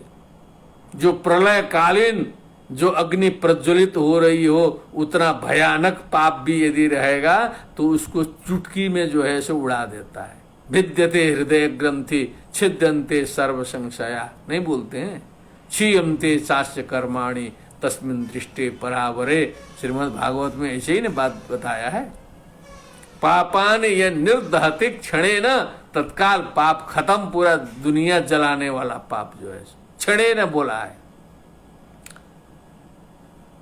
जो प्रलय कालीन जो अग्नि प्रज्वलित हो रही हो, उतना भयानक पाप भी यदि रहेगा तो उसको चुटकी में जो है सो उड़ा देता है। भिद्यते हृदय ग्रंथि छिद्यन्ते सर्व संशया, नहीं बोलते हैं, क्षीयन्ते चास्य कर्माणि तस्मिन् दृष्टे परावरे। श्रीमद् भागवत में ऐसे ही ने बात बताया है। पापान यह निर्दहति क्षणे न, तत्काल पाप खत्म, पूरा दुनिया जलाने वाला पाप जो है क्षणे न बोला है।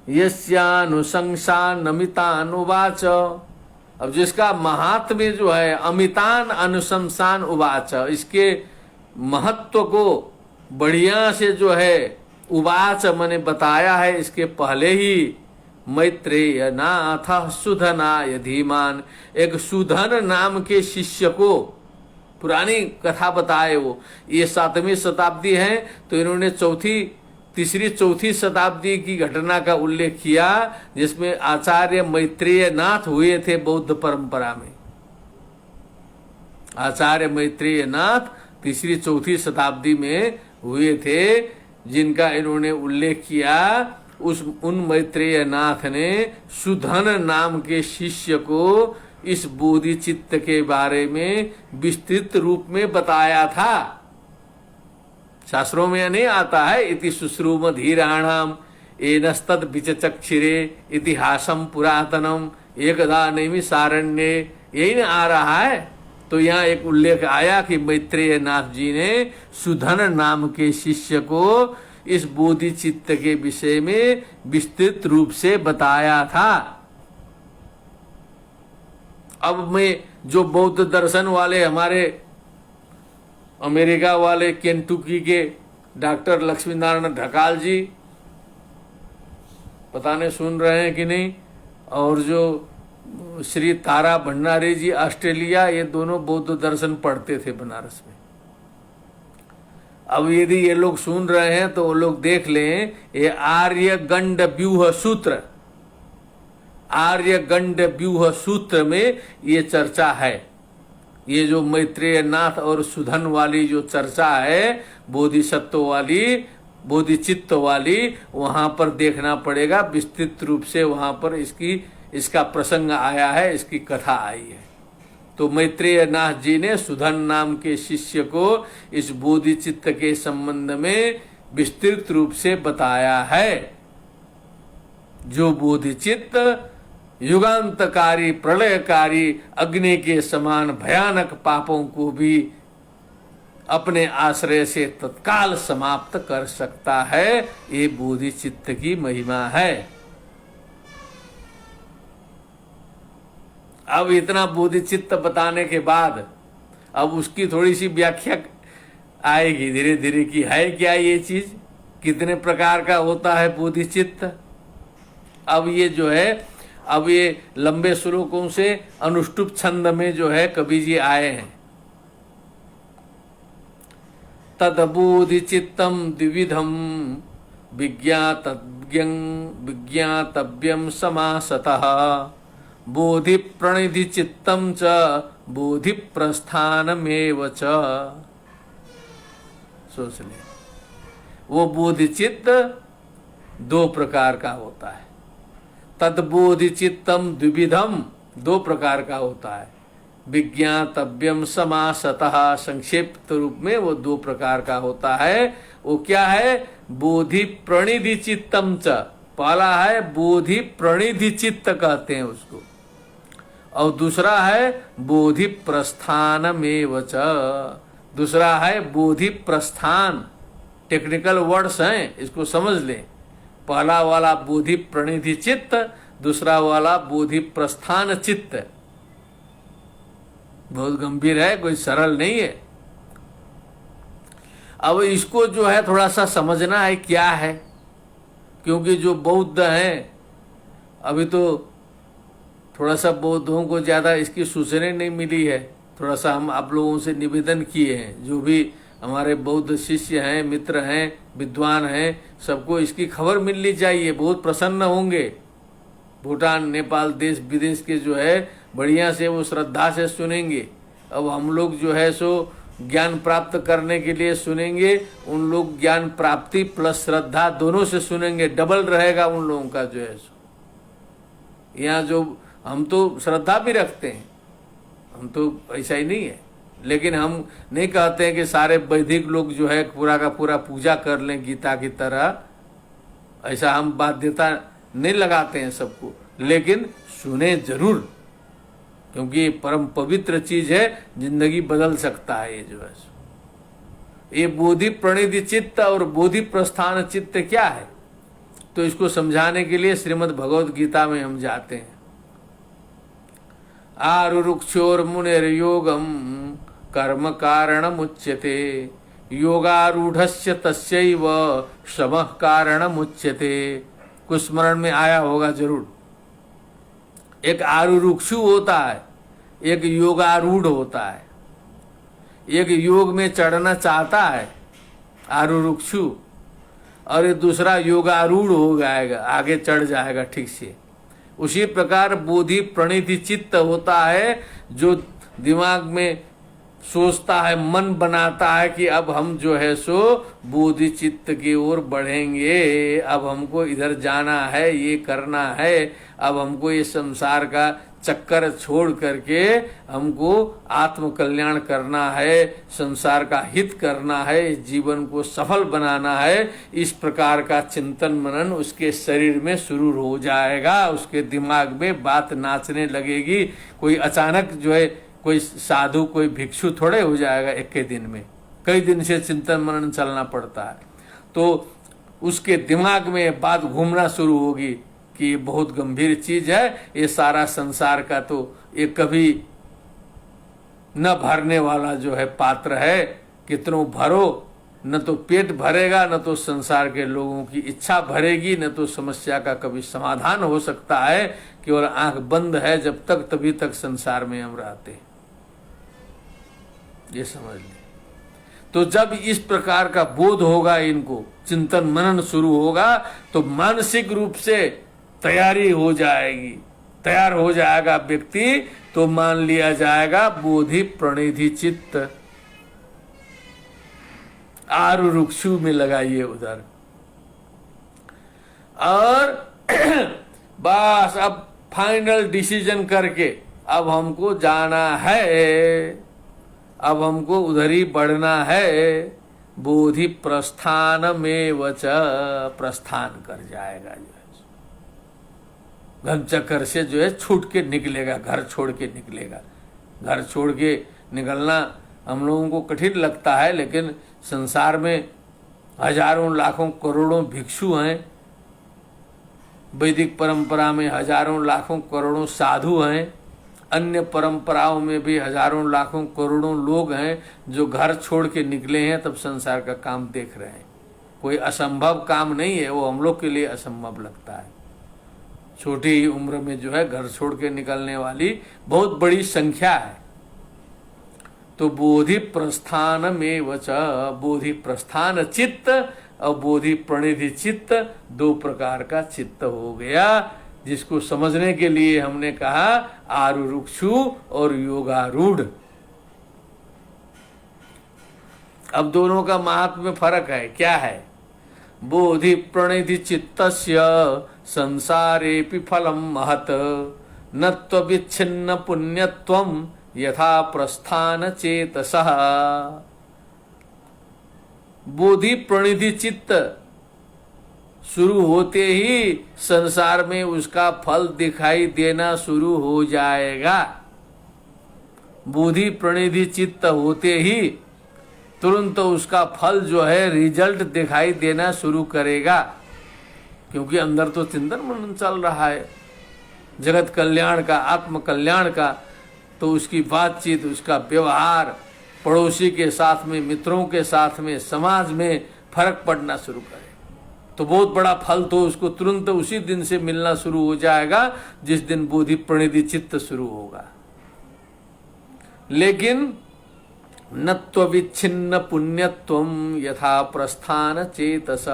यस्यानुशंसा नमितानुवाच, अब जिसका महात्म्य जो है अमितान अनुशंसान उवाच, इसके महत्व को बढ़िया से जो है उवाच मैंने बताया है इसके पहले ही। मैत्रेय नाथ सुधनाय धीमान, एक सुधन नाम के शिष्य को, पुरानी कथा बताए वो, ये 7वीं शताब्दी है, तो इन्होंने तीसरी चौथी शताब्दी की घटना का उल्लेख किया, जिसमें आचार्य मैत्रेय नाथ हुए थे बौद्ध परंपरा में। आचार्य मैत्रेय नाथ 3री-4थी शताब्दी में हुए थे, जिनका इन्होंने उल्लेख किया। उन मैत्रेय नाथ ने सुधन नाम के शिष्य को इस बोधि चित्त के बारे में विस्तृत रूप में बताया था। शास्त्रों में नहीं आता है इति शुश्रूम धीराणाम एनस्तद विचचक्षिरे इतिहासम पुरातनम एकदा नैमिषारण्ये, यही न आ रहा है। तो यहाँ एक उल्लेख आया कि मैत्रेय नाथ जी ने सुधन नाम के शिष्य को इस बोधि चित्त के विषय में विस्तृत रूप से बताया था। अब मैं जो बौद्ध दर्शन वाले हमारे अमेरिका वाले केंटुकी के डॉक्टर लक्ष्मी नारायण ढकाल जी, पता नहीं सुन रहे हैं कि नहीं, और जो श्री तारा भंडारी जी ऑस्ट्रेलिया, ये दोनों बौद्ध दर्शन पढ़ते थे बनारस में। अब यदि ये लोग सुन रहे हैं तो वो लोग देख लें, ये आर्य गंड व्यूह सूत्र, आर्य गंड व्यूह सूत्र में ये चर्चा है। ये जो मैत्रेय नाथ और सुधन वाली जो चर्चा है, बोधिसत्व वाली, बोधिचित्त वाली, वहां पर देखना पड़ेगा विस्तृत रूप से। वहां पर इसका प्रसंग आया है, इसकी कथा आई है। तो मैत्रेय नाथ जी ने सुधन नाम के शिष्य को इस बोधिचित्त के संबंध में विस्तृत रूप से बताया है। जो बोधिचित्त युगांतकारी प्रलयकारी अग्नि के समान भयानक पापों को भी अपने आश्रय से तत्काल समाप्त कर सकता है, ये बोधिचित्त की महिमा है। अब इतना बोधिचित्त बताने के बाद अब उसकी थोड़ी सी व्याख्या आएगी धीरे धीरे कि है क्या ये चीज, कितने प्रकार का होता है बोधिचित्त। अब ये जो है, अब ये लंबे श्लोकों से अनुष्टुप छंद में जो है कवि जी आए हैं। तदबोधिचित्तम द्विविधम विज्ञातव्यम समासतः बोधि प्रणिधि चित्तम च बोधि प्रस्थानमेव च। सोच ले, वो बोधिचित्त दो प्रकार का होता है। तद्बोधि चित्तम द्विविधम, दो प्रकार का होता है। विज्ञातव्यम समासतः, संक्षिप्त रूप में वो दो प्रकार का होता है। वो क्या है? बोधि प्रणिधि चित्तम च, पहला है बोधि प्रणिधि चित्त कहते हैं उसको, और दूसरा है बोधि प्रस्थानमेव च, दूसरा है बोधि प्रस्थान। टेक्निकल वर्ड्स हैं, इसको समझ लें। पहला वाला बोधि प्रणिधि चित्त, दूसरा वाला बोधि प्रस्थान चित्त। बहुत गंभीर है, कोई सरल नहीं है। अब इसको जो है थोड़ा सा समझना है क्या है, क्योंकि जो बौद्ध हैं, अभी तो थोड़ा सा बौद्धों को ज्यादा इसकी सूचना नहीं मिली है। थोड़ा सा हम आप लोगों से निवेदन किए हैं, जो भी हमारे बौद्ध शिष्य हैं, मित्र हैं, विद्वान हैं, सबको इसकी खबर मिलनी चाहिए। बहुत प्रसन्न होंगे। भूटान, नेपाल, देश विदेश के जो है बढ़िया से वो श्रद्धा से सुनेंगे। अब हम लोग जो है सो ज्ञान प्राप्त करने के लिए सुनेंगे, उन लोग ज्ञान प्राप्ति प्लस श्रद्धा दोनों से सुनेंगे, डबल रहेगा उन लोगों का जो है सो। यहाँ जो हम तो श्रद्धा भी रखते हैं, हम तो ऐसा ही नहीं है, लेकिन हम नहीं कहते हैं कि सारे वैदिक लोग जो है पूरा का पूरा पूजा कर लें गीता की तरह। ऐसा हम बाध्यता नहीं लगाते हैं सबको, लेकिन सुने जरूर, क्योंकि ये परम पवित्र चीज है, जिंदगी बदल सकता है ये जो है। ये बोधि प्रणिधि चित्त और बोधि प्रस्थान चित्त क्या है, तो इसको समझाने के लिए श्रीमद् भगवद गीता में हम जाते हैं। आरुरुक्षोर मुनिर्योगम कर्म कारणमुच्यते योगारूढ़स्य तस्यैव शमः कारणमुच्यते। कुछ स्मरण में आया होगा जरूर। एक आरुरुक्षु होता है, एक योगारूढ़ होता है। एक योग में चढ़ना चाहता है आरुरुक्षु, और ये दूसरा योगारूढ़ हो जाएगा, आगे चढ़ जाएगा ठीक से। उसी प्रकार बोधि प्रणिधि चित्त होता है, जो दिमाग में सोचता है, मन बनाता है कि अब हम जो है सो बोधि चित्त की ओर बढ़ेंगे, अब हमको इधर जाना है, ये करना है, अब हमको ये संसार का चक्कर छोड़ करके हमको आत्म कल्याण करना है, संसार का हित करना है, जीवन को सफल बनाना है। इस प्रकार का चिंतन मनन उसके शरीर में शुरू हो जाएगा, उसके दिमाग में बात नाचने लगेगी। कोई अचानक जो है कोई साधु कोई भिक्षु थोड़े हो जाएगा एक के दिन में, कई दिन से चिंतन मनन चलना पड़ता है। तो उसके दिमाग में बात घूमना शुरू होगी कि ये बहुत गंभीर चीज है, ये सारा संसार का तो ये कभी न भरने वाला जो है पात्र है, कितनों भरो न तो पेट भरेगा, न तो संसार के लोगों की इच्छा भरेगी, न तो समस्या का कभी समाधान हो सकता है। केवल आंख बंद है जब तक, तभी तक संसार में हम रहते हैं, ये समझ लें। तो जब इस प्रकार का बोध होगा, इनको चिंतन मनन शुरू होगा, तो मानसिक रूप से तैयारी हो जाएगी, तैयार हो जाएगा व्यक्ति, तो मान लिया जाएगा बोधि प्रणिधि चित्त। आरु रुक्षु में लगाइए उधर, और बस अब फाइनल डिसीजन करके अब हमको जाना है, अब हमको उधर ही बढ़ना है। बोधि प्रस्थान में वच, प्रस्थान कर जाएगा, जो है घन चक्कर से जो है छूट के निकलेगा, घर छोड़ के निकलेगा। घर छोड़ के निकलना हम लोगों को कठिन लगता है, लेकिन संसार में हजारों लाखों करोड़ों भिक्षु हैं, वैदिक परंपरा में हजारों लाखों करोड़ों साधु हैं, अन्य परंपराओं में भी हजारों लाखों करोड़ों लोग हैं जो घर छोड़ के निकले हैं, तब संसार का काम देख रहे हैं। कोई असंभव काम नहीं है, वो हम लोग के लिए असंभव लगता है। छोटी ही उम्र में जो है घर छोड़ के निकलने वाली बहुत बड़ी संख्या है। तो बोधि प्रस्थान में वच, बोधि प्रस्थान चित्त और बोधि प्रणिधि चित्त, दो प्रकार का चित्त हो गया, जिसको समझने के लिए हमने कहा आरुरुक्षु और योगारूढ़। अब दोनों का महात्म्य में फर्क है, क्या है? बोधि प्रणिधि चित्तस्य संसारेपि फलम महत, न त्वविच्छिन्न पुण्यत्वम यथा प्रस्थान चेतसः। बोधि प्रणिधि चित्त शुरू होते ही संसार में उसका फल दिखाई देना शुरू हो जाएगा। बोधि प्रणिधि चित्त होते ही तुरंत उसका फल जो है रिजल्ट दिखाई देना शुरू करेगा, क्योंकि अंदर तो चिंतन मनन चल रहा है जगत कल्याण का, आत्म कल्याण का। तो उसकी बातचीत, उसका व्यवहार पड़ोसी के साथ में, मित्रों के साथ में, समाज में फर्क पड़ना शुरू करे, तो बहुत बड़ा फल तो उसको तुरंत उसी दिन से मिलना शुरू हो जाएगा जिस दिन बोधि प्रणिधि चित्त शुरू होगा। लेकिन न त्वविच्छिन्न पुण्यत्वम यथा प्रस्थान चेतस।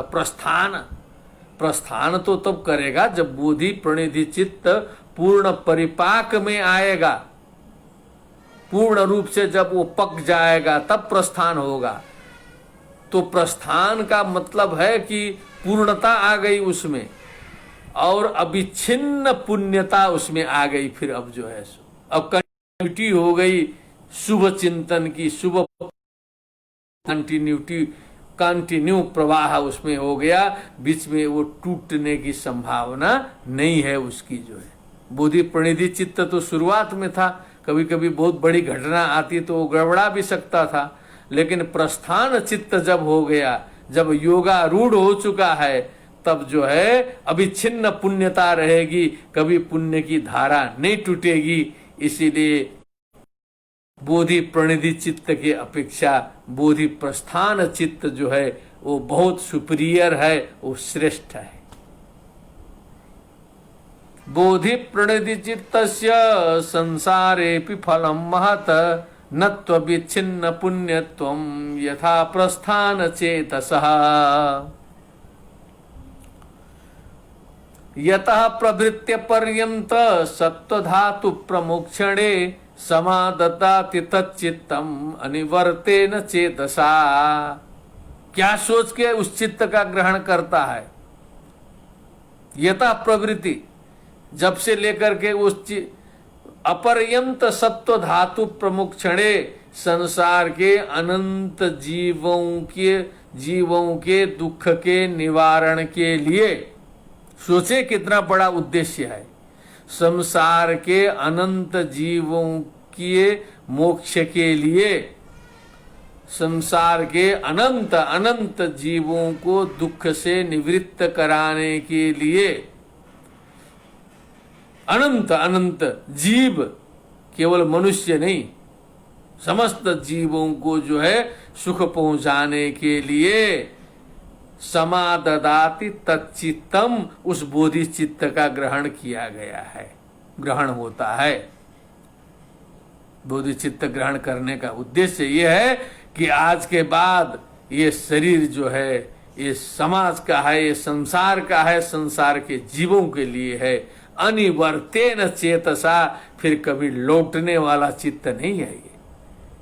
प्रस्थान तो तब करेगा जब बोधि प्रणिधि चित्त पूर्ण परिपाक में आएगा, पूर्ण रूप से जब वो पक जाएगा तब प्रस्थान होगा। तो प्रस्थान का मतलब है कि पूर्णता आ गई उसमें, और अविच्छिन्न पुण्यता उसमें आ गई। फिर अब जो है अब कंटिन्यूटी हो गई शुभ चिंतन की, शुभ कंटिन्यू प्रवाह उसमें हो गया, बीच में वो टूटने की संभावना नहीं है उसकी जो है। बोधि प्रणिधि चित्त तो शुरुआत में था, कभी कभी बहुत बड़ी घटना आती तो वो गड़बड़ा भी सकता था, लेकिन प्रस्थान चित्त जब हो गया, जब योगारूढ़ हो चुका है, तब जो है अविच्छिन्न पुण्यता रहेगी, कभी पुण्य की धारा नहीं टूटेगी। इसीलिए बोधि प्रणिधि चित्त की अपेक्षा बोधि प्रस्थान चित्त जो है वो बहुत सुपीरियर है, वो श्रेष्ठ है। बोधि प्रणिधि चित्तस्य संसारेपि फलम महत, न त्वविच्छिन्न पुण्यत्वम यथा प्रस्थान चेतसः। यतः प्रभृत्य पर्यंत सत्वधातु प्रमोक्षणे समाददाति तच्चित्तम अनिवर्तेन चेतसा। क्या सोच के उस चित्त का ग्रहण करता है? यथा प्रवृत्ति, जब से लेकर के उस अपर्यंत सत्व धातु प्रमुख क्षणे संसार के अनंत जीवों के दुख के निवारण के लिए, सोचे कितना बड़ा उद्देश्य है। संसार के अनंत जीवों के मोक्ष के लिए, संसार के अनंत अनंत जीवों को दुख से निवृत्त कराने के लिए, अनंत अनंत जीव, केवल मनुष्य नहीं, समस्त जीवों को जो है सुख पहुंचाने के लिए समाददाति तच्चित्तम, उस बोधि चित्त का ग्रहण किया गया है, ग्रहण होता है। बोधि चित्त ग्रहण करने का उद्देश्य यह है कि आज के बाद ये शरीर जो है ये समाज का है, ये संसार का है, संसार के जीवों के लिए है। अनिवर्तेन चेतसा, फिर कभी लौटने वाला चित्त नहीं है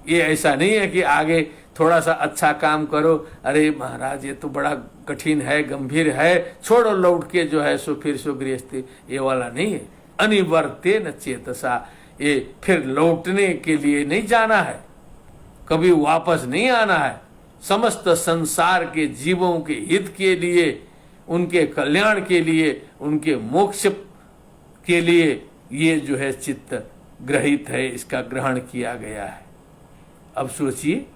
ये ऐसा नहीं है कि आगे थोड़ा सा अच्छा काम करो, अरे महाराज ये तो बड़ा कठिन है, गंभीर है, छोड़ो, लौट के जो है सो फिर सो गृहस्थी, ये वाला नहीं है। अनिवर्तेन चेतसा, ये फिर लौटने के लिए नहीं जाना है, कभी वापस नहीं आना है। समस्त संसार के जीवों के हित के लिए, उनके कल्याण के लिए, उनके मोक्ष के लिए ये जो है चित्त ग्रहित है, इसका ग्रहण किया गया है। अब सोचिए,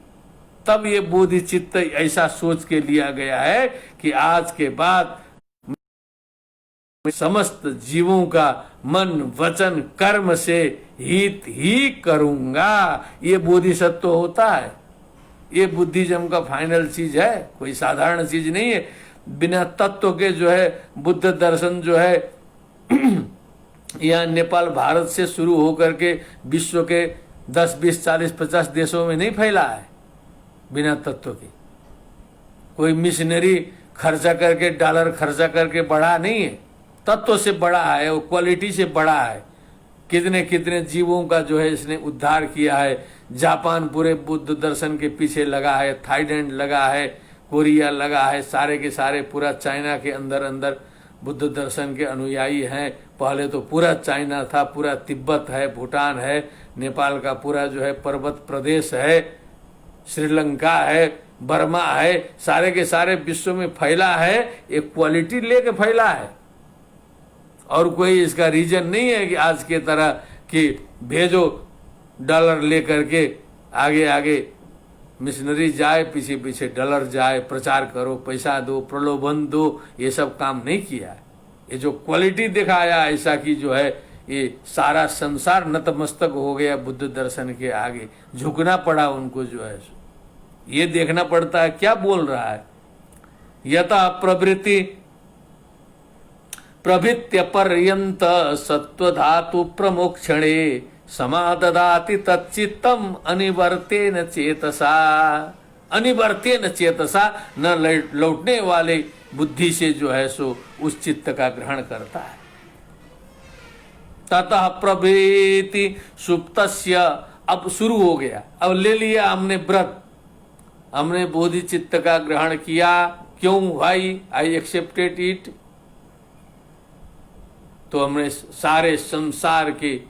तब ये बोधि चित्त ऐसा सोच के लिया गया है कि आज के बाद समस्त जीवों का मन वचन कर्म से हित ही करूंगा। ये बोधिसत्व होता है, ये बुद्धिज्म का फाइनल चीज है, कोई साधारण चीज नहीं है। बिना तत्व के जो है बुद्ध दर्शन जो है यहाँ नेपाल भारत से शुरू होकर के विश्व के 10, 20, 40, 50 देशों में नहीं फैला है बिना तत्व के। कोई मिशनरी खर्चा करके, डॉलर खर्चा करके बढ़ा नहीं है, तत्व से बड़ा है, वो क्वालिटी से बड़ा है। कितने कितने जीवों का जो है इसने उद्धार किया है। जापान पूरे बुद्ध दर्शन के पीछे लगा है, थाईलैंड लगा है, कोरिया लगा है, सारे के सारे पूरा चाइना के अंदर अंदर बुद्ध दर्शन के अनुयायी हैं। पहले तो पूरा चाइना था, पूरा तिब्बत है, भूटान है, नेपाल का पूरा जो है पर्वत प्रदेश है, श्रीलंका है, बर्मा है, सारे के सारे विश्व में फैला है। एक क्वालिटी लेके फैला है और कोई इसका रीजन नहीं है कि आज के तरह कि भेजो डॉलर लेकर के आगे आगे मिशनरी जाए, पीछे पीछे डॉलर जाए, प्रचार करो, पैसा दो, प्रलोभन दो, ये सब काम नहीं किया है। ये जो क्वालिटी दिखाया ऐसा कि जो है ये सारा संसार नतमस्तक हो गया बुद्ध दर्शन के आगे, झुकना पड़ा उनको जो है। ये देखना पड़ता है क्या बोल रहा है। यथा प्रवृत्ति प्रभृत्य पर्यंत सत्व धातु प्रमोक्षणे समाददाति तच्चित्तम अनिवर्तेन चेतसा। अनिवर्तेन चेतसा, न लौटने वाले बुद्धि से जो है सो उस चित्त का ग्रहण करता है। ततः प्रभृति सुप्तस्य, अब शुरू हो गया, अब ले लिया हमने व्रत, हमने बोधि चित्त का ग्रहण किया। क्यों भाई? I accepted it. तो हमने सारे संसार के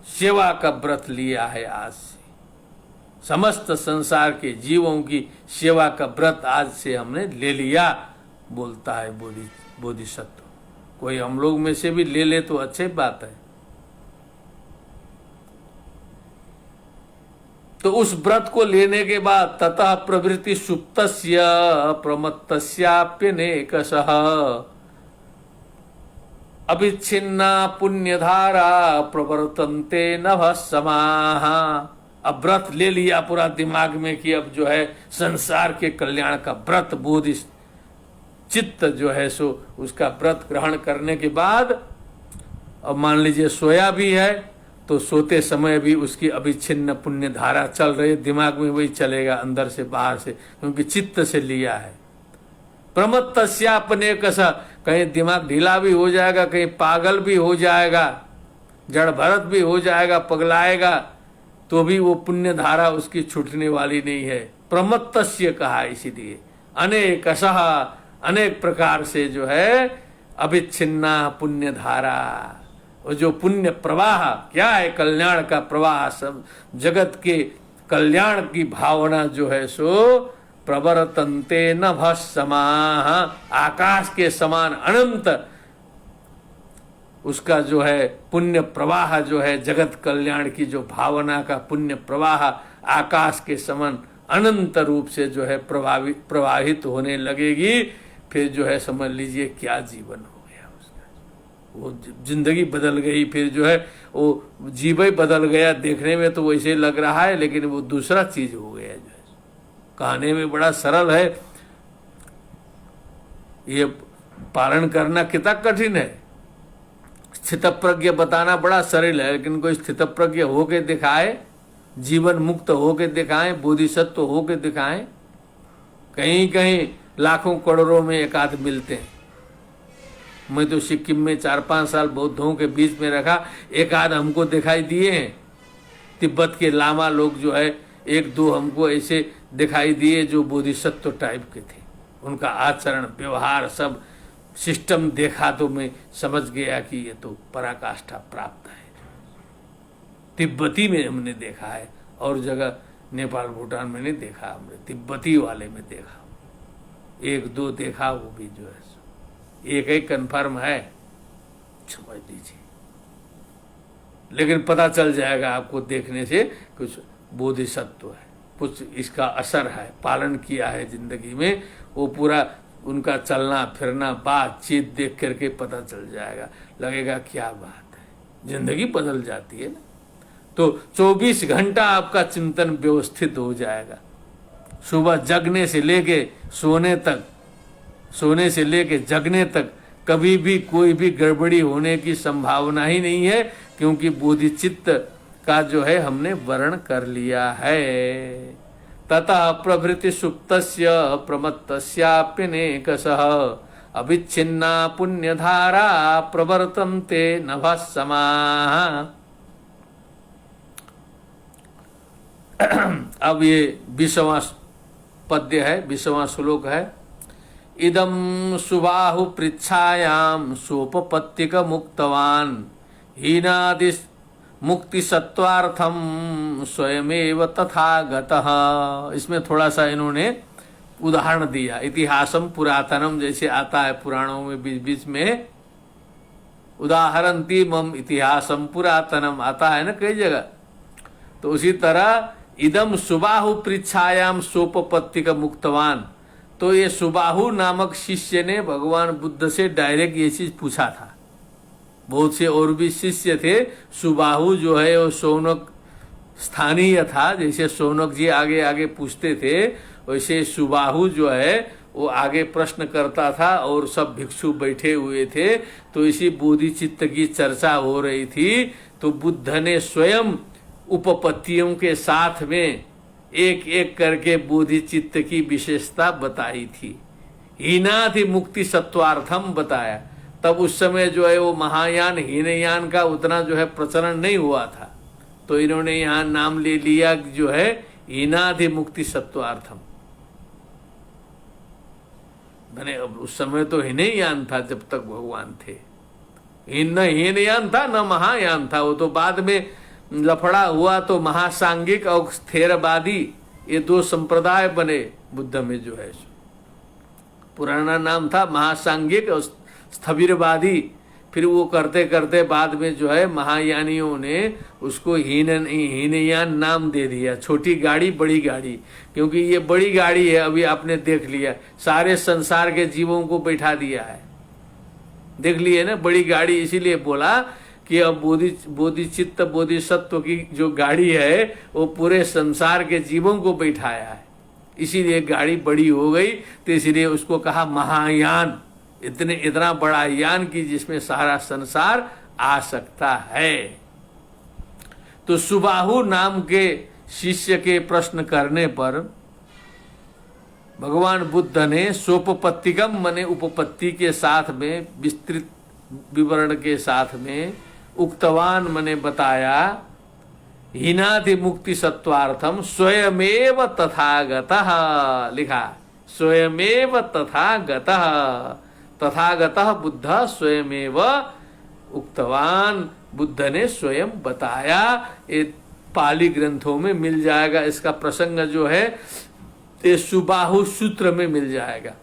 सेवा का व्रत लिया है आज से, समस्त संसार के जीवों की सेवा का व्रत आज से हमने ले लिया, बोलता है बोधिसत्व। कोई हम लोग में से भी ले ले तो अच्छी बात है। तो उस व्रत को लेने के बाद ततः प्रवृत्ति सुप्तस्य प्रमत्तस्याप्यनेकशः अविच्छिन्ना पुण्यधारा प्रवर्तन्ते नभः समाः। अब व्रत ले लिया पूरा दिमाग में कि अब जो है संसार के कल्याण का व्रत, बोधि चित्त जो है सो उसका व्रत ग्रहण करने के बाद अब मान लीजिए सोया भी है तो सोते समय भी उसकी अविच्छिन्न पुण्य धारा चल रही, दिमाग में वही चलेगा अंदर से बाहर से, क्योंकि चित्त से लिया है। प्रमत्तस्यापनेकशः, कहीं दिमाग ढीला भी हो जाएगा, कहीं पागल भी हो जाएगा, जड़ भरत भी हो जाएगा, पगलाएगा, तो भी वो पुण्य धारा उसकी छूटने वाली नहीं है। प्रमत्तस्य कहा इसीलिए, अनेक असह, अनेक प्रकार से जो है अभिच्छिन्ना पुण्य धारा, वो जो पुण्य प्रवाह क्या है, कल्याण का प्रवाह, सब जगत के कल्याण की भावना जो है सो प्रवर्तन्ते नभस्समाः, आकाश के समान अनंत उसका जो है पुण्य प्रवाह जो है, जगत कल्याण की जो भावना का पुण्य प्रवाह आकाश के समान अनंत रूप से जो है प्रवाहित होने लगेगी। फिर जो है समझ लीजिए क्या जीवन हो गया उसका, वो जिंदगी बदल गई। फिर जो है वो जीवन बदल गया, देखने में तो वैसे लग रहा है लेकिन वो दूसरा चीज हो गया। जो है कहने में बड़ा सरल है, ये पालन करना कितना कठिन है। स्थितप्रज्ञ बताना बड़ा सरल है, लेकिन कोई स्थितप्रज्ञ होके दिखाए, जीवन मुक्त होके दिखाए, बोधिसत्व होके दिखाए, कहीं कहीं लाखों करोड़ों में एक आध मिलते हैं। मैं तो सिक्किम में 4-5 साल बौद्धों के बीच में रखा, एक आध हमको दिखाई दिए हैं। तिब्बत के लामा लोग जो है 1-2 हमको ऐसे दिखाई दिए जो बोधिसत्व टाइप के थे। उनका आचरण व्यवहार सब सिस्टम देखा तो मैं समझ गया कि ये तो पराकाष्ठा प्राप्त है। तिब्बती में हमने देखा है, और जगह नेपाल भूटान में नहीं देखा, हमने तिब्बती वाले में देखा, 1-2 देखा, वो भी जो है एक एक कन्फर्म है, समझ लीजिए। लेकिन पता चल जाएगा आपको देखने से कुछ बोधिसत्व है, कुछ इसका असर है, पालन किया है जिंदगी में, वो पूरा उनका चलना फिरना बातचीत देख करके पता चल जाएगा, लगेगा क्या बात है, जिंदगी बदल जाती है ना। तो 24 घंटा आपका चिंतन व्यवस्थित हो जाएगा, सुबह जगने से लेके सोने तक, सोने से लेके जगने तक कभी भी कोई भी गड़बड़ी होने की संभावना ही नहीं है, क्योंकि बोधिचित्त का जो है हमने वर्ण कर लिया है। ततः प्रभृति सुप्तस्य प्रमत्तस्याप्यनेकशः अविच्छिन्ना पुण्यधारा प्रवर्तन्ते नभस्समाः। अब ये 20वां पद्य है, 20वां श्लोक है। इदं सुबाहु पृच्छायां सोपपत्तिक मुक्तवान हीनादि मुक्ति सत्वार्थम स्वयमेव तथागतः। इसमें थोड़ा सा इन्होंने उदाहरण दिया, इतिहासम पुरातनम जैसे आता है पुराणों में बीच बीच में उदाहरणती मम इतिहासम पुरातनम आता है ना कई जगह, तो उसी तरह इदम सुबाहु पृच्छायाम सोपपत्तिक मुक्तवान। तो ये सुबाहु नामक शिष्य ने भगवान बुद्ध से डायरेक्ट ये चीज पूछा था। बहुत से और भी शिष्य थे, सुबाहु जो है वो शौनक स्थानीय था, जैसे शौनक जी आगे आगे पूछते थे वैसे सुबाहु जो है वो आगे प्रश्न करता था और सब भिक्षु बैठे हुए थे। तो इसी बोधिचित्त की चर्चा हो रही थी, तो बुद्ध ने स्वयं उपपत्तियों के साथ में एक एक करके बोधिचित्त की विशेषता बताई थी। हीनाधि मुक्ति सत्वार्थम बताया। तब उस समय जो है वो महायान हीनयान का उतना जो है प्रचलन नहीं हुआ था, तो इन्होंने यहाँ नाम ले लिया जो है हीनाधि मुक्ति सत्वार्थम। मैंने उस समय तो हीनयान था जब तक भगवान थे, न हीनयान था न महायान था। वो तो बाद में लफड़ा हुआ तो महासांगिक और स्थेरवादी ये 2 संप्रदाय बने बुद्ध में जो है। पुराना नाम था महासांगिक और स्थविरवादी। फिर वो करते करते बाद में जो है महायानियों ने उसको हीनयान नाम दे दिया, छोटी गाड़ी बड़ी गाड़ी। क्योंकि ये बड़ी गाड़ी है, अभी आपने देख लिया सारे संसार के जीवों को बैठा दिया है, देख लिए ना बड़ी गाड़ी। इसीलिए बोला कि अब बोधिचित्त बोधिसत्व की जो गाड़ी है वो पूरे संसार के जीवों को बैठाया है, इसीलिए गाड़ी बड़ी हो गई। तो इसीलिए उसको कहा महायान, इतना बड़ा यान की जिसमें सारा संसार आ सकता है। तो सुबाहु नाम के शिष्य के प्रश्न करने पर भगवान बुद्ध ने सोपपत्तिकम मने उपपत्ति के साथ में विस्तृत विवरण के साथ में उक्तवान मने बताया, हीनादि मुक्ति सत्वार्थम स्वयमेव तथागतः, लिखा स्वयमेव तथागतः, तथागतः बुद्ध स्वयमेव उक्तवान, बुद्ध ने स्वयं बताया। ये पाली ग्रंथों में मिल जाएगा, इसका प्रसंग जो है ये सुबाहु सूत्र में मिल जाएगा।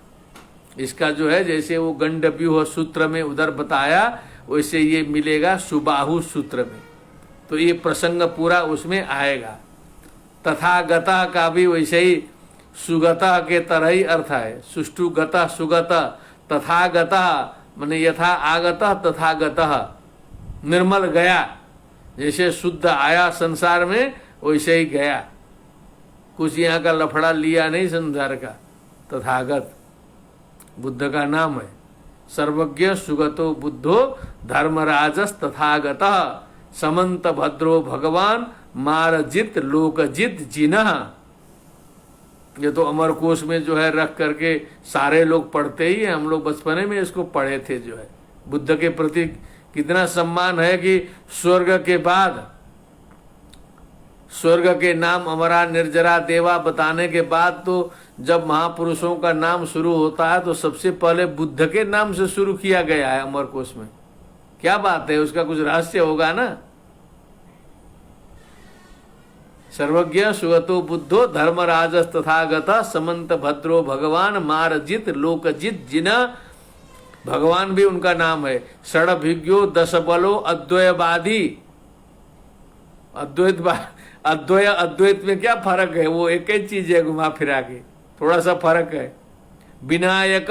इसका जो है जैसे वो गंडव्यूह सूत्र में उधर बताया, वैसे ये मिलेगा सुबाहु सूत्र में, तो ये प्रसंग पूरा उसमें आएगा। तथागता का भी वैसे ही सुगता के तरह ही अर्थ है, सुष्टु गता सुगता, तथागता माने यथा आगता तथागतः, निर्मल गया, जैसे शुद्ध आया संसार में वैसे ही गया, कुछ यहाँ का लफड़ा लिया नहीं संसार का। तथागत बुद्ध का नाम है। सर्वज्ञ सुगतो बुद्धो धर्मराजस तथागतः, समंत भद्रो भगवान मारजित लोकजित जिनः। ये तो अमरकोश में जो है रख करके सारे लोग पढ़ते ही हैं, हम लोग बचपने में इसको पढ़े थे। जो है बुद्ध के प्रति कितना सम्मान है कि स्वर्ग के बाद, स्वर्ग के नाम अमरा निर्जरा देवा बताने के बाद तो जब महापुरुषों का नाम शुरू होता है तो सबसे पहले बुद्ध के नाम से शुरू किया गया है अमरकोश में। क्या बात है, उसका कुछ रहस्य होगा ना। सर्वज्ञ सुगतो बुद्धो धर्मराजस तथागतः, समंत भद्रो भगवान मारजित लोकजित जिना, भगवान भी उनका नाम है। षडभिज्ञो दश बलो अद्वयवादी, अद्वैत में क्या फर्क है, वो एक ही चीज है घुमा फिरा के, थोड़ा सा फर्क है। विनायक,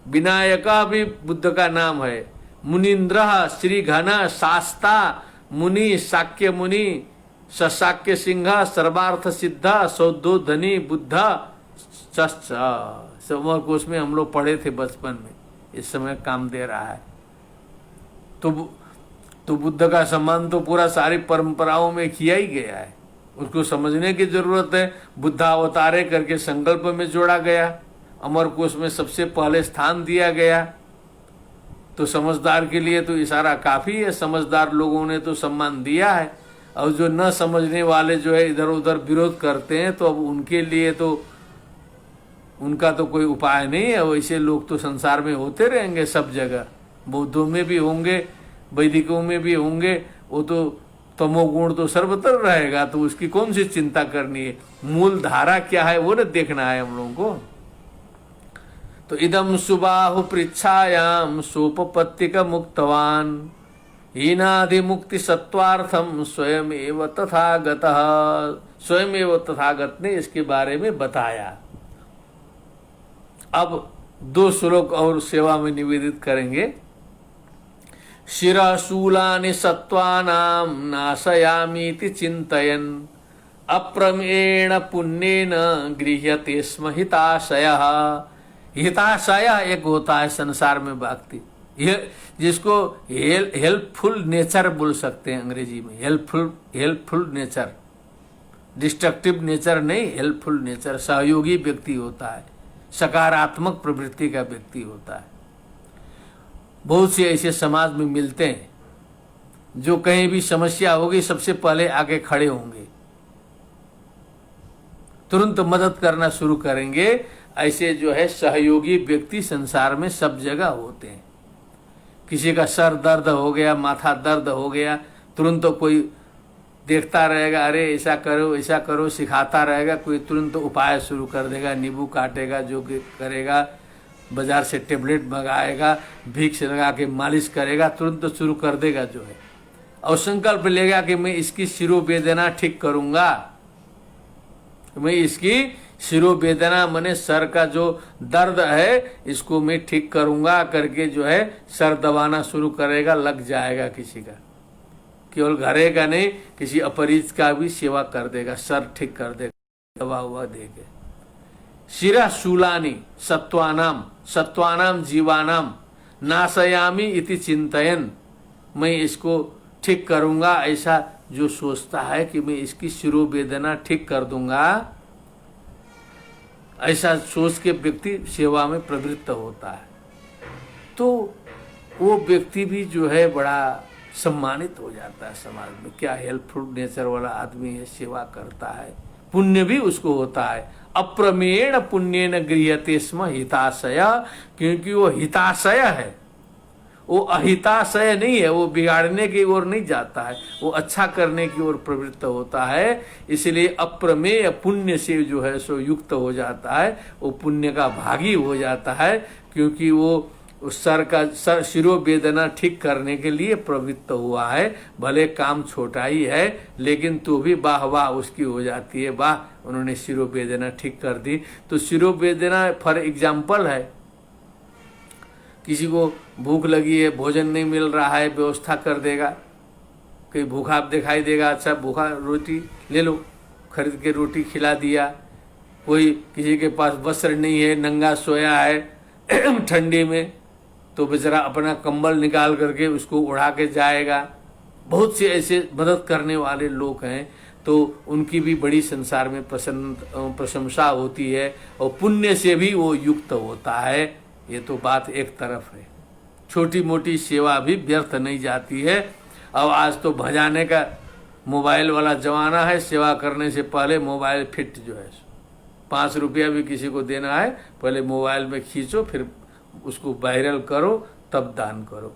विनायक भी बुद्ध का नाम है। मुनीन्द्र श्री घन शास्ता मुनि शाक्य मुनि सशाक्य सिंह सर्वार्थ सिद्ध सौदोधनी बुद्ध समरकोश में हम लोग पढ़े थे बचपन में, इस समय काम दे रहा है। तो बुद्ध का सम्मान तो पूरा सारी परंपराओं में किया ही गया है, उसको समझने की जरूरत है। बुद्धावतारे करके संकल्प में जोड़ा गया, अमरकोश में सबसे पहले स्थान दिया गया, तो समझदार के लिए तो इशारा काफी है। समझदार लोगों ने तो सम्मान दिया है, और जो न समझने वाले जो है इधर उधर विरोध करते हैं, तो अब उनके लिए तो उनका तो कोई उपाय नहीं है। वैसे लोग तो संसार में होते रहेंगे सब जगह, बौद्धों में भी होंगे, वैदिकों में भी होंगे, वो तो तमोगुण तो सर्वत्र रहेगा, तो उसकी कौन सी चिंता करनी है। मूल धारा क्या है वो न देखना है हम लोगों को। तो इदम सुबाहु पृच्छायाम सोपपत्तिक मुक्तवान, हीनादि मुक्ति सत्वार्थम स्वयं एव तथागतः, स्वयं एव तथागत ने इसके बारे में बताया। अब 2 श्लोक और सेवा में निवेदित करेंगे। शिरशूलानि सत्वानां नाशयामीति चिन्तयन् अप्रमेण पुण्येन गृह्यते स्म हिताशयः। हिताशय एक होता है संसार में भक्ति, जिसको हेल्पफुल नेचर बोल सकते हैं अंग्रेजी में। हेल्पफुल नेचर, डिस्ट्रक्टिव नेचर नहीं, हेल्पफुल नेचर। सहयोगी व्यक्ति होता है, सकारात्मक प्रवृत्ति का व्यक्ति होता है। बहुत से ऐसे समाज में मिलते हैं जो कहीं भी समस्या होगी सबसे पहले आगे खड़े होंगे, तुरंत मदद करना शुरू करेंगे। ऐसे जो है सहयोगी व्यक्ति संसार में सब जगह होते हैं। किसी का सर दर्द हो गया, माथा दर्द हो गया, तुरंत तो कोई देखता रहेगा, अरे ऐसा करो सिखाता रहेगा, कोई तुरंत उपाय शुरू कर देगा, नींबू काटेगा, जो करेगा, बाजार से टेबलेट मंगाएगा, भिक्स लगा के मालिश करेगा, तुरंत शुरू कर देगा जो है। और संकल्प लेगा कि मैं इसकी शिरोवेदना ठीक करूंगा, मैं इसकी शिरोवेदना माने सर का जो दर्द है इसको मैं ठीक करूंगा करके जो है सर दबाना शुरू करेगा, लग जाएगा किसी का। केवल घरे का नहीं, किसी अपरिचित का भी सेवा कर देगा, सर ठीक कर देगा, दवा हुआ देगा। शिरा शूलानी सत्वानाम जीवानाम नाशयामी इति चिंतयन, मैं इसको ठीक करूंगा ऐसा जो सोचता है कि मैं इसकी शिरोवेदना ठीक कर दूंगा, ऐसा सोच के व्यक्ति सेवा में प्रवृत्त होता है। तो वो व्यक्ति भी जो है बड़ा सम्मानित हो जाता है समाज में। क्या हेल्पफुल नेचर वाला आदमी है, सेवा करता है, पुण्य भी उसको होता है। अप्रमेण पुण्येन गृह्यते स्म हिताशय, क्योंकि वो हिताशय है, वो अहिताशय नहीं है, वो बिगाड़ने की ओर नहीं जाता है, वो अच्छा करने की ओर प्रवृत्त होता है। इसलिए अप्रमेय पुण्य से जो है सो युक्त हो जाता है, वो पुण्य का भागी हो जाता है, क्योंकि वो उस सर शिरोवेदना ठीक करने के लिए प्रवृत्त हुआ है। भले काम छोटा ही है, लेकिन तो भी वाह वाह उसकी हो जाती है, वाह उन्होंने शिरोवेदना ठीक कर दी। तो शिरोवेदना फॉर एग्जाम्पल है, किसी को भूख लगी है, भोजन नहीं मिल रहा है, व्यवस्था कर देगा। कहीं भूखा दिखाई देगा, अच्छा भूखा रोटी ले लो, खरीद के रोटी खिला दिया। कोई किसी के पास वस्त्र नहीं है, नंगा सोया है ठंडी में, तो बेचारा अपना कंबल निकाल करके उसको उड़ा के जाएगा। बहुत से ऐसे मदद करने वाले लोग हैं, तो उनकी भी बड़ी संसार में प्रशंसा होती है, और पुण्य से भी वो युक्त होता है। ये तो बात एक तरफ है। छोटी मोटी सेवा भी व्यर्थ नहीं जाती है। अब आज तो भजाने का मोबाइल वाला जमाना है, सेवा करने से पहले मोबाइल फिट जो है 5 रुपया भी किसी को देना है, पहले मोबाइल में खींचो, फिर उसको वायरल करो, तब दान करो।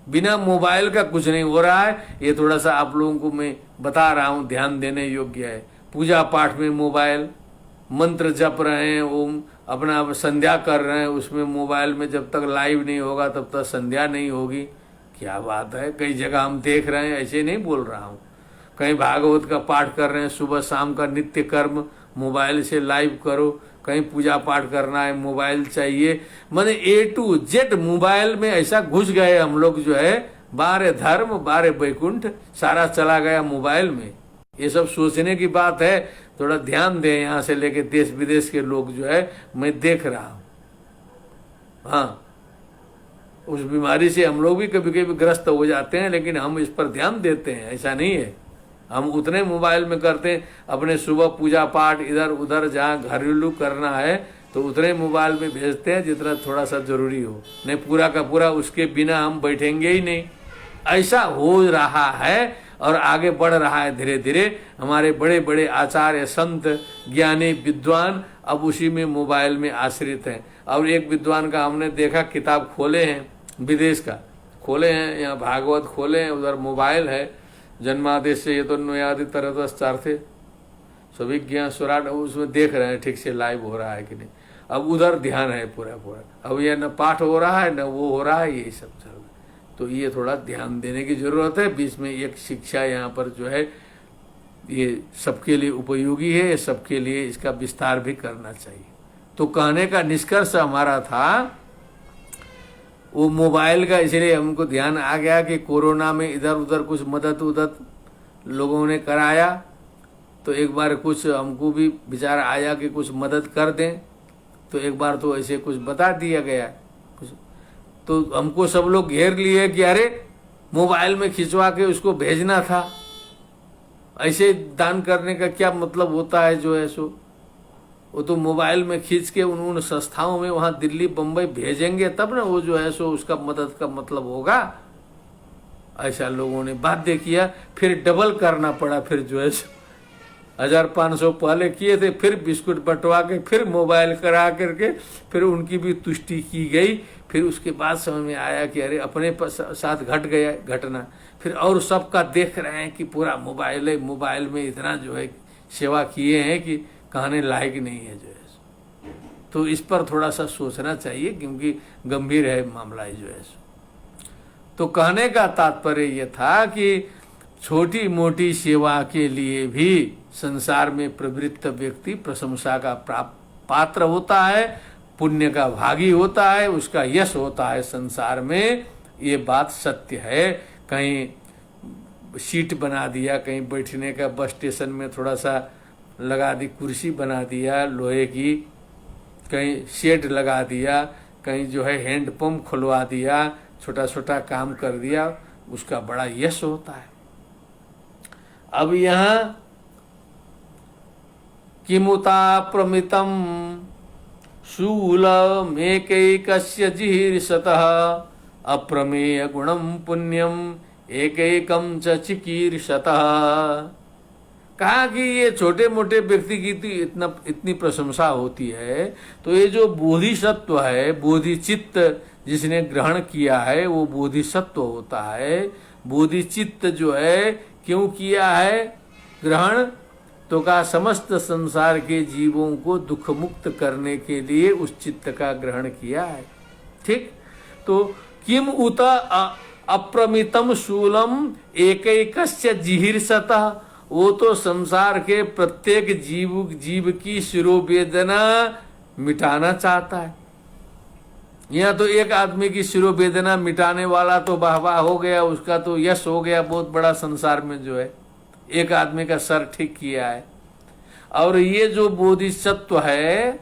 बिना मोबाइल का कुछ नहीं हो रहा है। ये थोड़ा सा आप लोगों को मैं बता रहा हूँ, ध्यान देने योग्य है। पूजा पाठ में मोबाइल, मंत्र जप रहे हैं, ओम अपना संध्या कर रहे हैं, उसमें मोबाइल में जब तक लाइव नहीं होगा तब तक संध्या नहीं होगी। क्या बात है, कई जगह हम देख रहे हैं, ऐसे नहीं बोल रहा हूँ। कहीं भागवत का पाठ कर रहे हैं, सुबह शाम का नित्य कर्म मोबाइल से लाइव करो। कहीं पूजा पाठ करना है, मोबाइल चाहिए। माने A to Z मोबाइल में ऐसा घुस गए हम लोग जो है, बारे धर्म बारे वैकुंठ, सारा चला गया मोबाइल में। ये सब सोचने की बात है, थोड़ा ध्यान दें। यहाँ से लेके देश विदेश के लोग जो है मैं देख रहा हूँ। हाँ, उस बीमारी से हम लोग भी कभी कभी ग्रस्त हो जाते हैं, लेकिन हम इस पर ध्यान देते हैं, ऐसा नहीं है। हम उतने मोबाइल में करते हैं, अपने सुबह पूजा पाठ इधर उधर जहाँ घरेलू करना है तो उतने मोबाइल में भेजते हैं जितना थोड़ा सा जरूरी हो, नहीं पूरा का पूरा उसके बिना हम बैठेंगे ही नहीं। ऐसा हो रहा है और आगे बढ़ रहा है धीरे धीरे। हमारे बड़े बड़े आचार्य संत ज्ञानी विद्वान अब उसी में मोबाइल में आश्रित हैं। और एक विद्वान का हमने देखा, किताब खोले हैं, विदेश का खोले हैं, यहाँ भागवत खोले हैं, उधर मोबाइल है, जन्मादेश से ये तो न्यादि तरह थे सभी ज्ञान सुराट, उसमें देख रहे हैं ठीक से लाइव हो रहा है कि नहीं। अब उधर ध्यान है पूरा पूरा, अब ये न पाठ हो रहा है न वो हो रहा है, यही सब चल रहा है। तो ये थोड़ा ध्यान देने की जरूरत है। बीच में एक शिक्षा यहाँ पर जो है ये सबके लिए उपयोगी है, सबके लिए इसका विस्तार भी करना चाहिए। तो कहने का निष्कर्ष हमारा था वो मोबाइल का, इसलिए हमको ध्यान आ गया कि कोरोना में इधर उधर कुछ मदद लोगों ने कराया, तो एक बार कुछ हमको भी विचार आया कि कुछ मदद कर दें। तो एक बार तो ऐसे कुछ बता दिया गया कुछ, तो हमको सब लोग घेर लिए कि अरे मोबाइल में खिंचवा के उसको भेजना था। ऐसे दान करने का क्या मतलब होता है जो है सो, वो तो मोबाइल में खींच के उन संस्थाओं में वहां दिल्ली बम्बई भेजेंगे तब ना वो जो है सो उसका मदद का मतलब होगा। ऐसा लोगों ने बाध्य किया, फिर डबल करना पड़ा। फिर जो है 1500 पहले किए थे, फिर बिस्कुट बंटवा के, फिर मोबाइल करा करके, फिर उनकी भी तुष्टि की गई। फिर उसके बाद समझ में आया कि अरे अपने साथ घट गया घटना। फिर और सबका देख रहे हैं कि पूरा मोबाइल है, मोबाइल में इतना जो है सेवा किए हैं कि कहने लायक नहीं है जो है। तो इस पर थोड़ा सा सोचना चाहिए, क्योंकि गंभीर है मामला जो है। तो कहने का तात्पर्य यह था कि छोटी मोटी सेवा के लिए भी संसार में प्रवृत्त व्यक्ति प्रशंसा का पात्र होता है, पुण्य का भागी होता है, उसका यश होता है संसार में। ये बात सत्य है। कहीं सीट बना दिया, कहीं बैठने का, बस स्टेशन में थोड़ा सा लगा दी, कुर्सी बना दिया लोहे की, कहीं शेड लगा दिया, कहीं जो है हैंड पंप खुलवा दिया, छोटा छोटा काम कर दिया, उसका बड़ा यश होता है। अब यहाँ किमुता प्रमितम शूलमेकैकस्य जिहीर्षतः अप्रमेय गुणम पुण्यम एकैकं च चिकीर्षतः। कहा कि ये छोटे मोटे व्यक्ति की इतनी प्रशंसा होती है, तो ये जो बोधिसत्व है, बोधिचित्त जिसने ग्रहण किया है वो बोधिसत्व होता है। बोधिचित्त जो है क्यों किया है ग्रहण, तो का समस्त संसार के जीवों को दुख मुक्त करने के लिए उस चित्त का ग्रहण किया है। ठीक, तो किम उत अप्रमितम शूलम एकैकस्य जिहीर्षतः, वो तो संसार के प्रत्येक जीव की शिरोवेदना मिटाना चाहता है। यहाँ तो एक आदमी की शिरोवेदना मिटाने वाला तो वाह वाह हो गया, उसका तो यश हो गया बहुत बड़ा संसार में, जो है एक आदमी का सर ठीक किया है। और ये जो बोधिसत्व है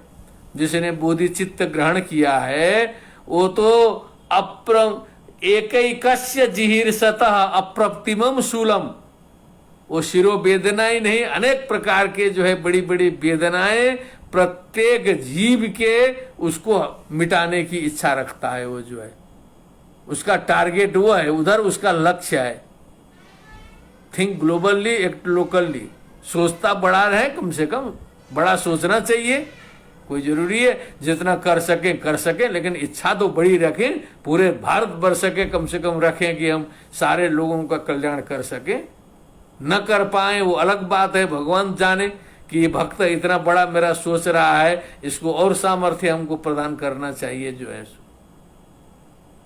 जिसने बोधिचित्त ग्रहण किया है, वो तो एकैकस्य जिहीर्षतः अप्रतिमम शूलम, वो शिरो वेदना ही नहीं, अनेक प्रकार के जो है बड़ी बड़ी वेदनाएं प्रत्येक जीव के उसको मिटाने की इच्छा रखता है। वो जो है उसका टारगेट वो है, उधर उसका लक्ष्य है। थिंक ग्लोबली एक्ट लोकली, सोचता बड़ा रहे, कम से कम बड़ा सोचना चाहिए। कोई जरूरी है जितना कर सकें, लेकिन इच्छा तो बड़ी रखें, पूरे भारत वर्ष के कम से कम रखें कि हम सारे लोगों का कल्याण कर सकें। न कर पाए वो अलग बात है, भगवान जाने कि ये भक्त इतना बड़ा मेरा सोच रहा है, इसको और सामर्थ्य हमको प्रदान करना चाहिए। जो है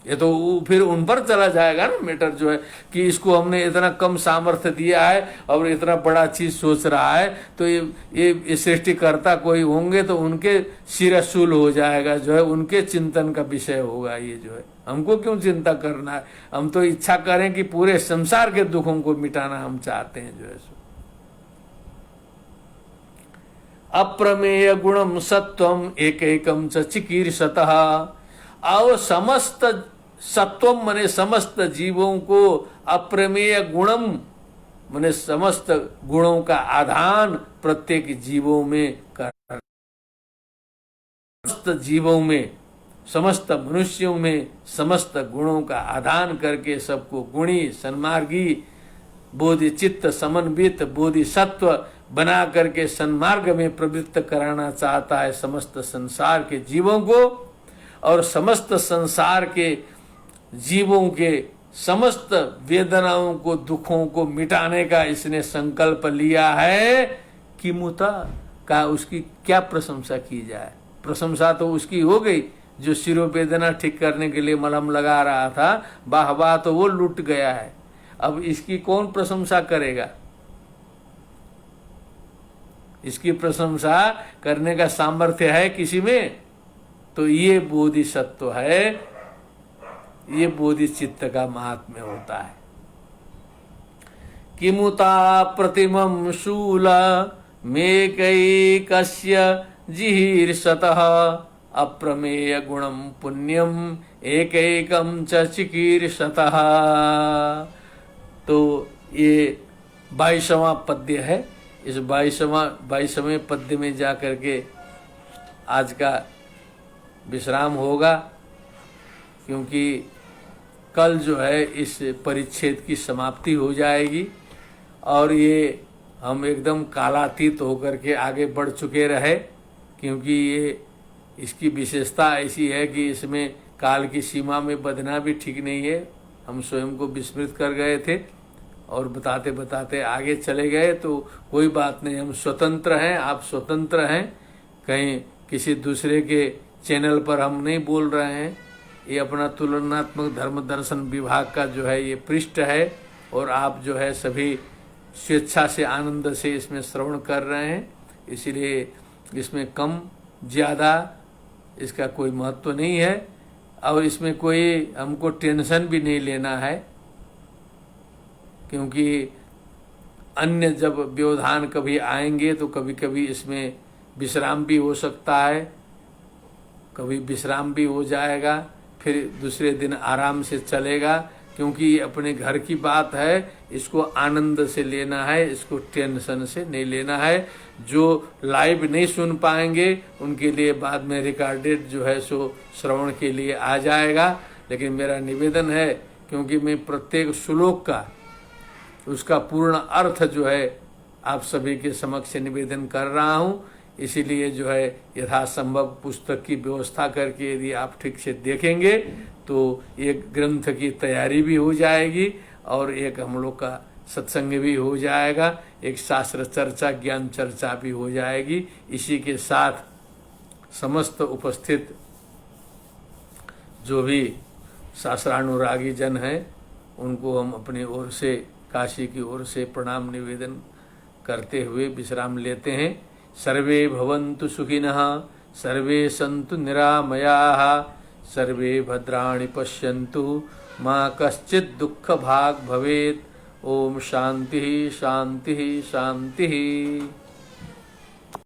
ये तो फिर उन पर चला जाएगा ना मैटर, जो है कि इसको हमने इतना कम सामर्थ्य दिया है और इतना बड़ा चीज सोच रहा है, तो ये सृष्टिकर्ता कोई होंगे तो उनके शिरशूल हो जाएगा, जो है उनके चिंतन का विषय होगा। ये जो है हमको क्यों चिंता करना है, हम तो इच्छा करें कि पूरे संसार के दुखों को मिटाना हम चाहते हैं। जो है अप्रमेय गुणम सत्वम एकैकम च चिकीर्षतः, और समस्त सत्वम मने समस्त जीवों को, अप्रमेय गुणम मने समस्त गुणों का आधान प्रत्येक जीवों में कर, समस्त जीवों में, समस्त मनुष्यों में समस्त गुणों का आधान करके सबको गुणी सन्मार्गी बोधिचित्त समन्वित बोधिसत्व बना करके सन्मार्ग में प्रवृत्त कराना चाहता है समस्त संसार के जीवों को। और समस्त संसार के जीवों के समस्त वेदनाओं को, दुखों को मिटाने का इसने संकल्प लिया है। कि मुता का उसकी क्या प्रशंसा की जाए। प्रशंसा तो उसकी हो गई जो शिरोवेदना ठीक करने के लिए मलहम लगा रहा था, वाह वाह तो वो लुट गया है। अब इसकी कौन प्रशंसा करेगा। इसकी प्रशंसा करने का सामर्थ्य है किसी में, तो ये बोधिसत्व है, ये बोधिचित्त का महात्म्य होता है। किमुता प्रतिमं शूल मेकैकस्य जिहीर्षतः अप्रमेय गुणम पुण्यम एकैकम च चिकीर्षतः। तो ये 22वां पद्य है। इस 22वें पद्य में जाकर के आज का विश्राम होगा, क्योंकि कल जो है इस परिच्छेद की समाप्ति हो जाएगी और ये हम एकदम कालातीत होकर के आगे बढ़ चुके रहे, क्योंकि ये इसकी विशेषता ऐसी है कि इसमें काल की सीमा में बंधना भी ठीक नहीं है। हम स्वयं को विस्मृत कर गए थे और बताते बताते आगे चले गए, तो कोई बात नहीं, हम स्वतंत्र हैं, आप स्वतंत्र हैं। कहीं किसी दूसरे के चैनल पर हम नहीं बोल रहे हैं। ये अपना तुलनात्मक धर्म दर्शन विभाग का जो है ये पृष्ठ है, और आप जो है सभी स्वेच्छा से आनंद से इसमें श्रवण कर रहे हैं, इसलिए इसमें कम ज़्यादा इसका कोई महत्व नहीं है। और इसमें कोई हमको टेंशन भी नहीं लेना है, क्योंकि अन्य जब व्यवधान कभी आएंगे तो कभी कभी इसमें विश्राम भी हो सकता है, कभी विश्राम भी हो जाएगा, फिर दूसरे दिन आराम से चलेगा, क्योंकि ये अपने घर की बात है। इसको आनंद से लेना है, इसको टेंशन से नहीं लेना है। जो लाइव नहीं सुन पाएंगे उनके लिए बाद में रिकॉर्डेड जो है सो श्रवण के लिए आ जाएगा। लेकिन मेरा निवेदन है क्योंकि मैं प्रत्येक श्लोक का उसका पूर्ण अर्थ जो है आप सभी के समक्ष निवेदन कर रहा हूँ। इसीलिए जो है यथासंभव पुस्तक की व्यवस्था करके यदि आप ठीक से देखेंगे तो एक ग्रंथ की तैयारी भी हो जाएगी और एक हम लोग का सत्संग भी हो जाएगा, एक शास्त्र चर्चा ज्ञान चर्चा भी हो जाएगी। इसी के साथ समस्त उपस्थित जो भी शास्त्रानुरागी जन हैं उनको हम अपनी ओर से काशी की ओर से प्रणाम निवेदन करते हुए विश्राम लेते हैं। सर्वे भवन्तु सुखिनः, सर्वे सन्तु निरामयाः, सर्वे भद्राणि पश्यन्तु, मा कश्चित् दुःखभाग् भवेत्। ओम शांति शांति शांति।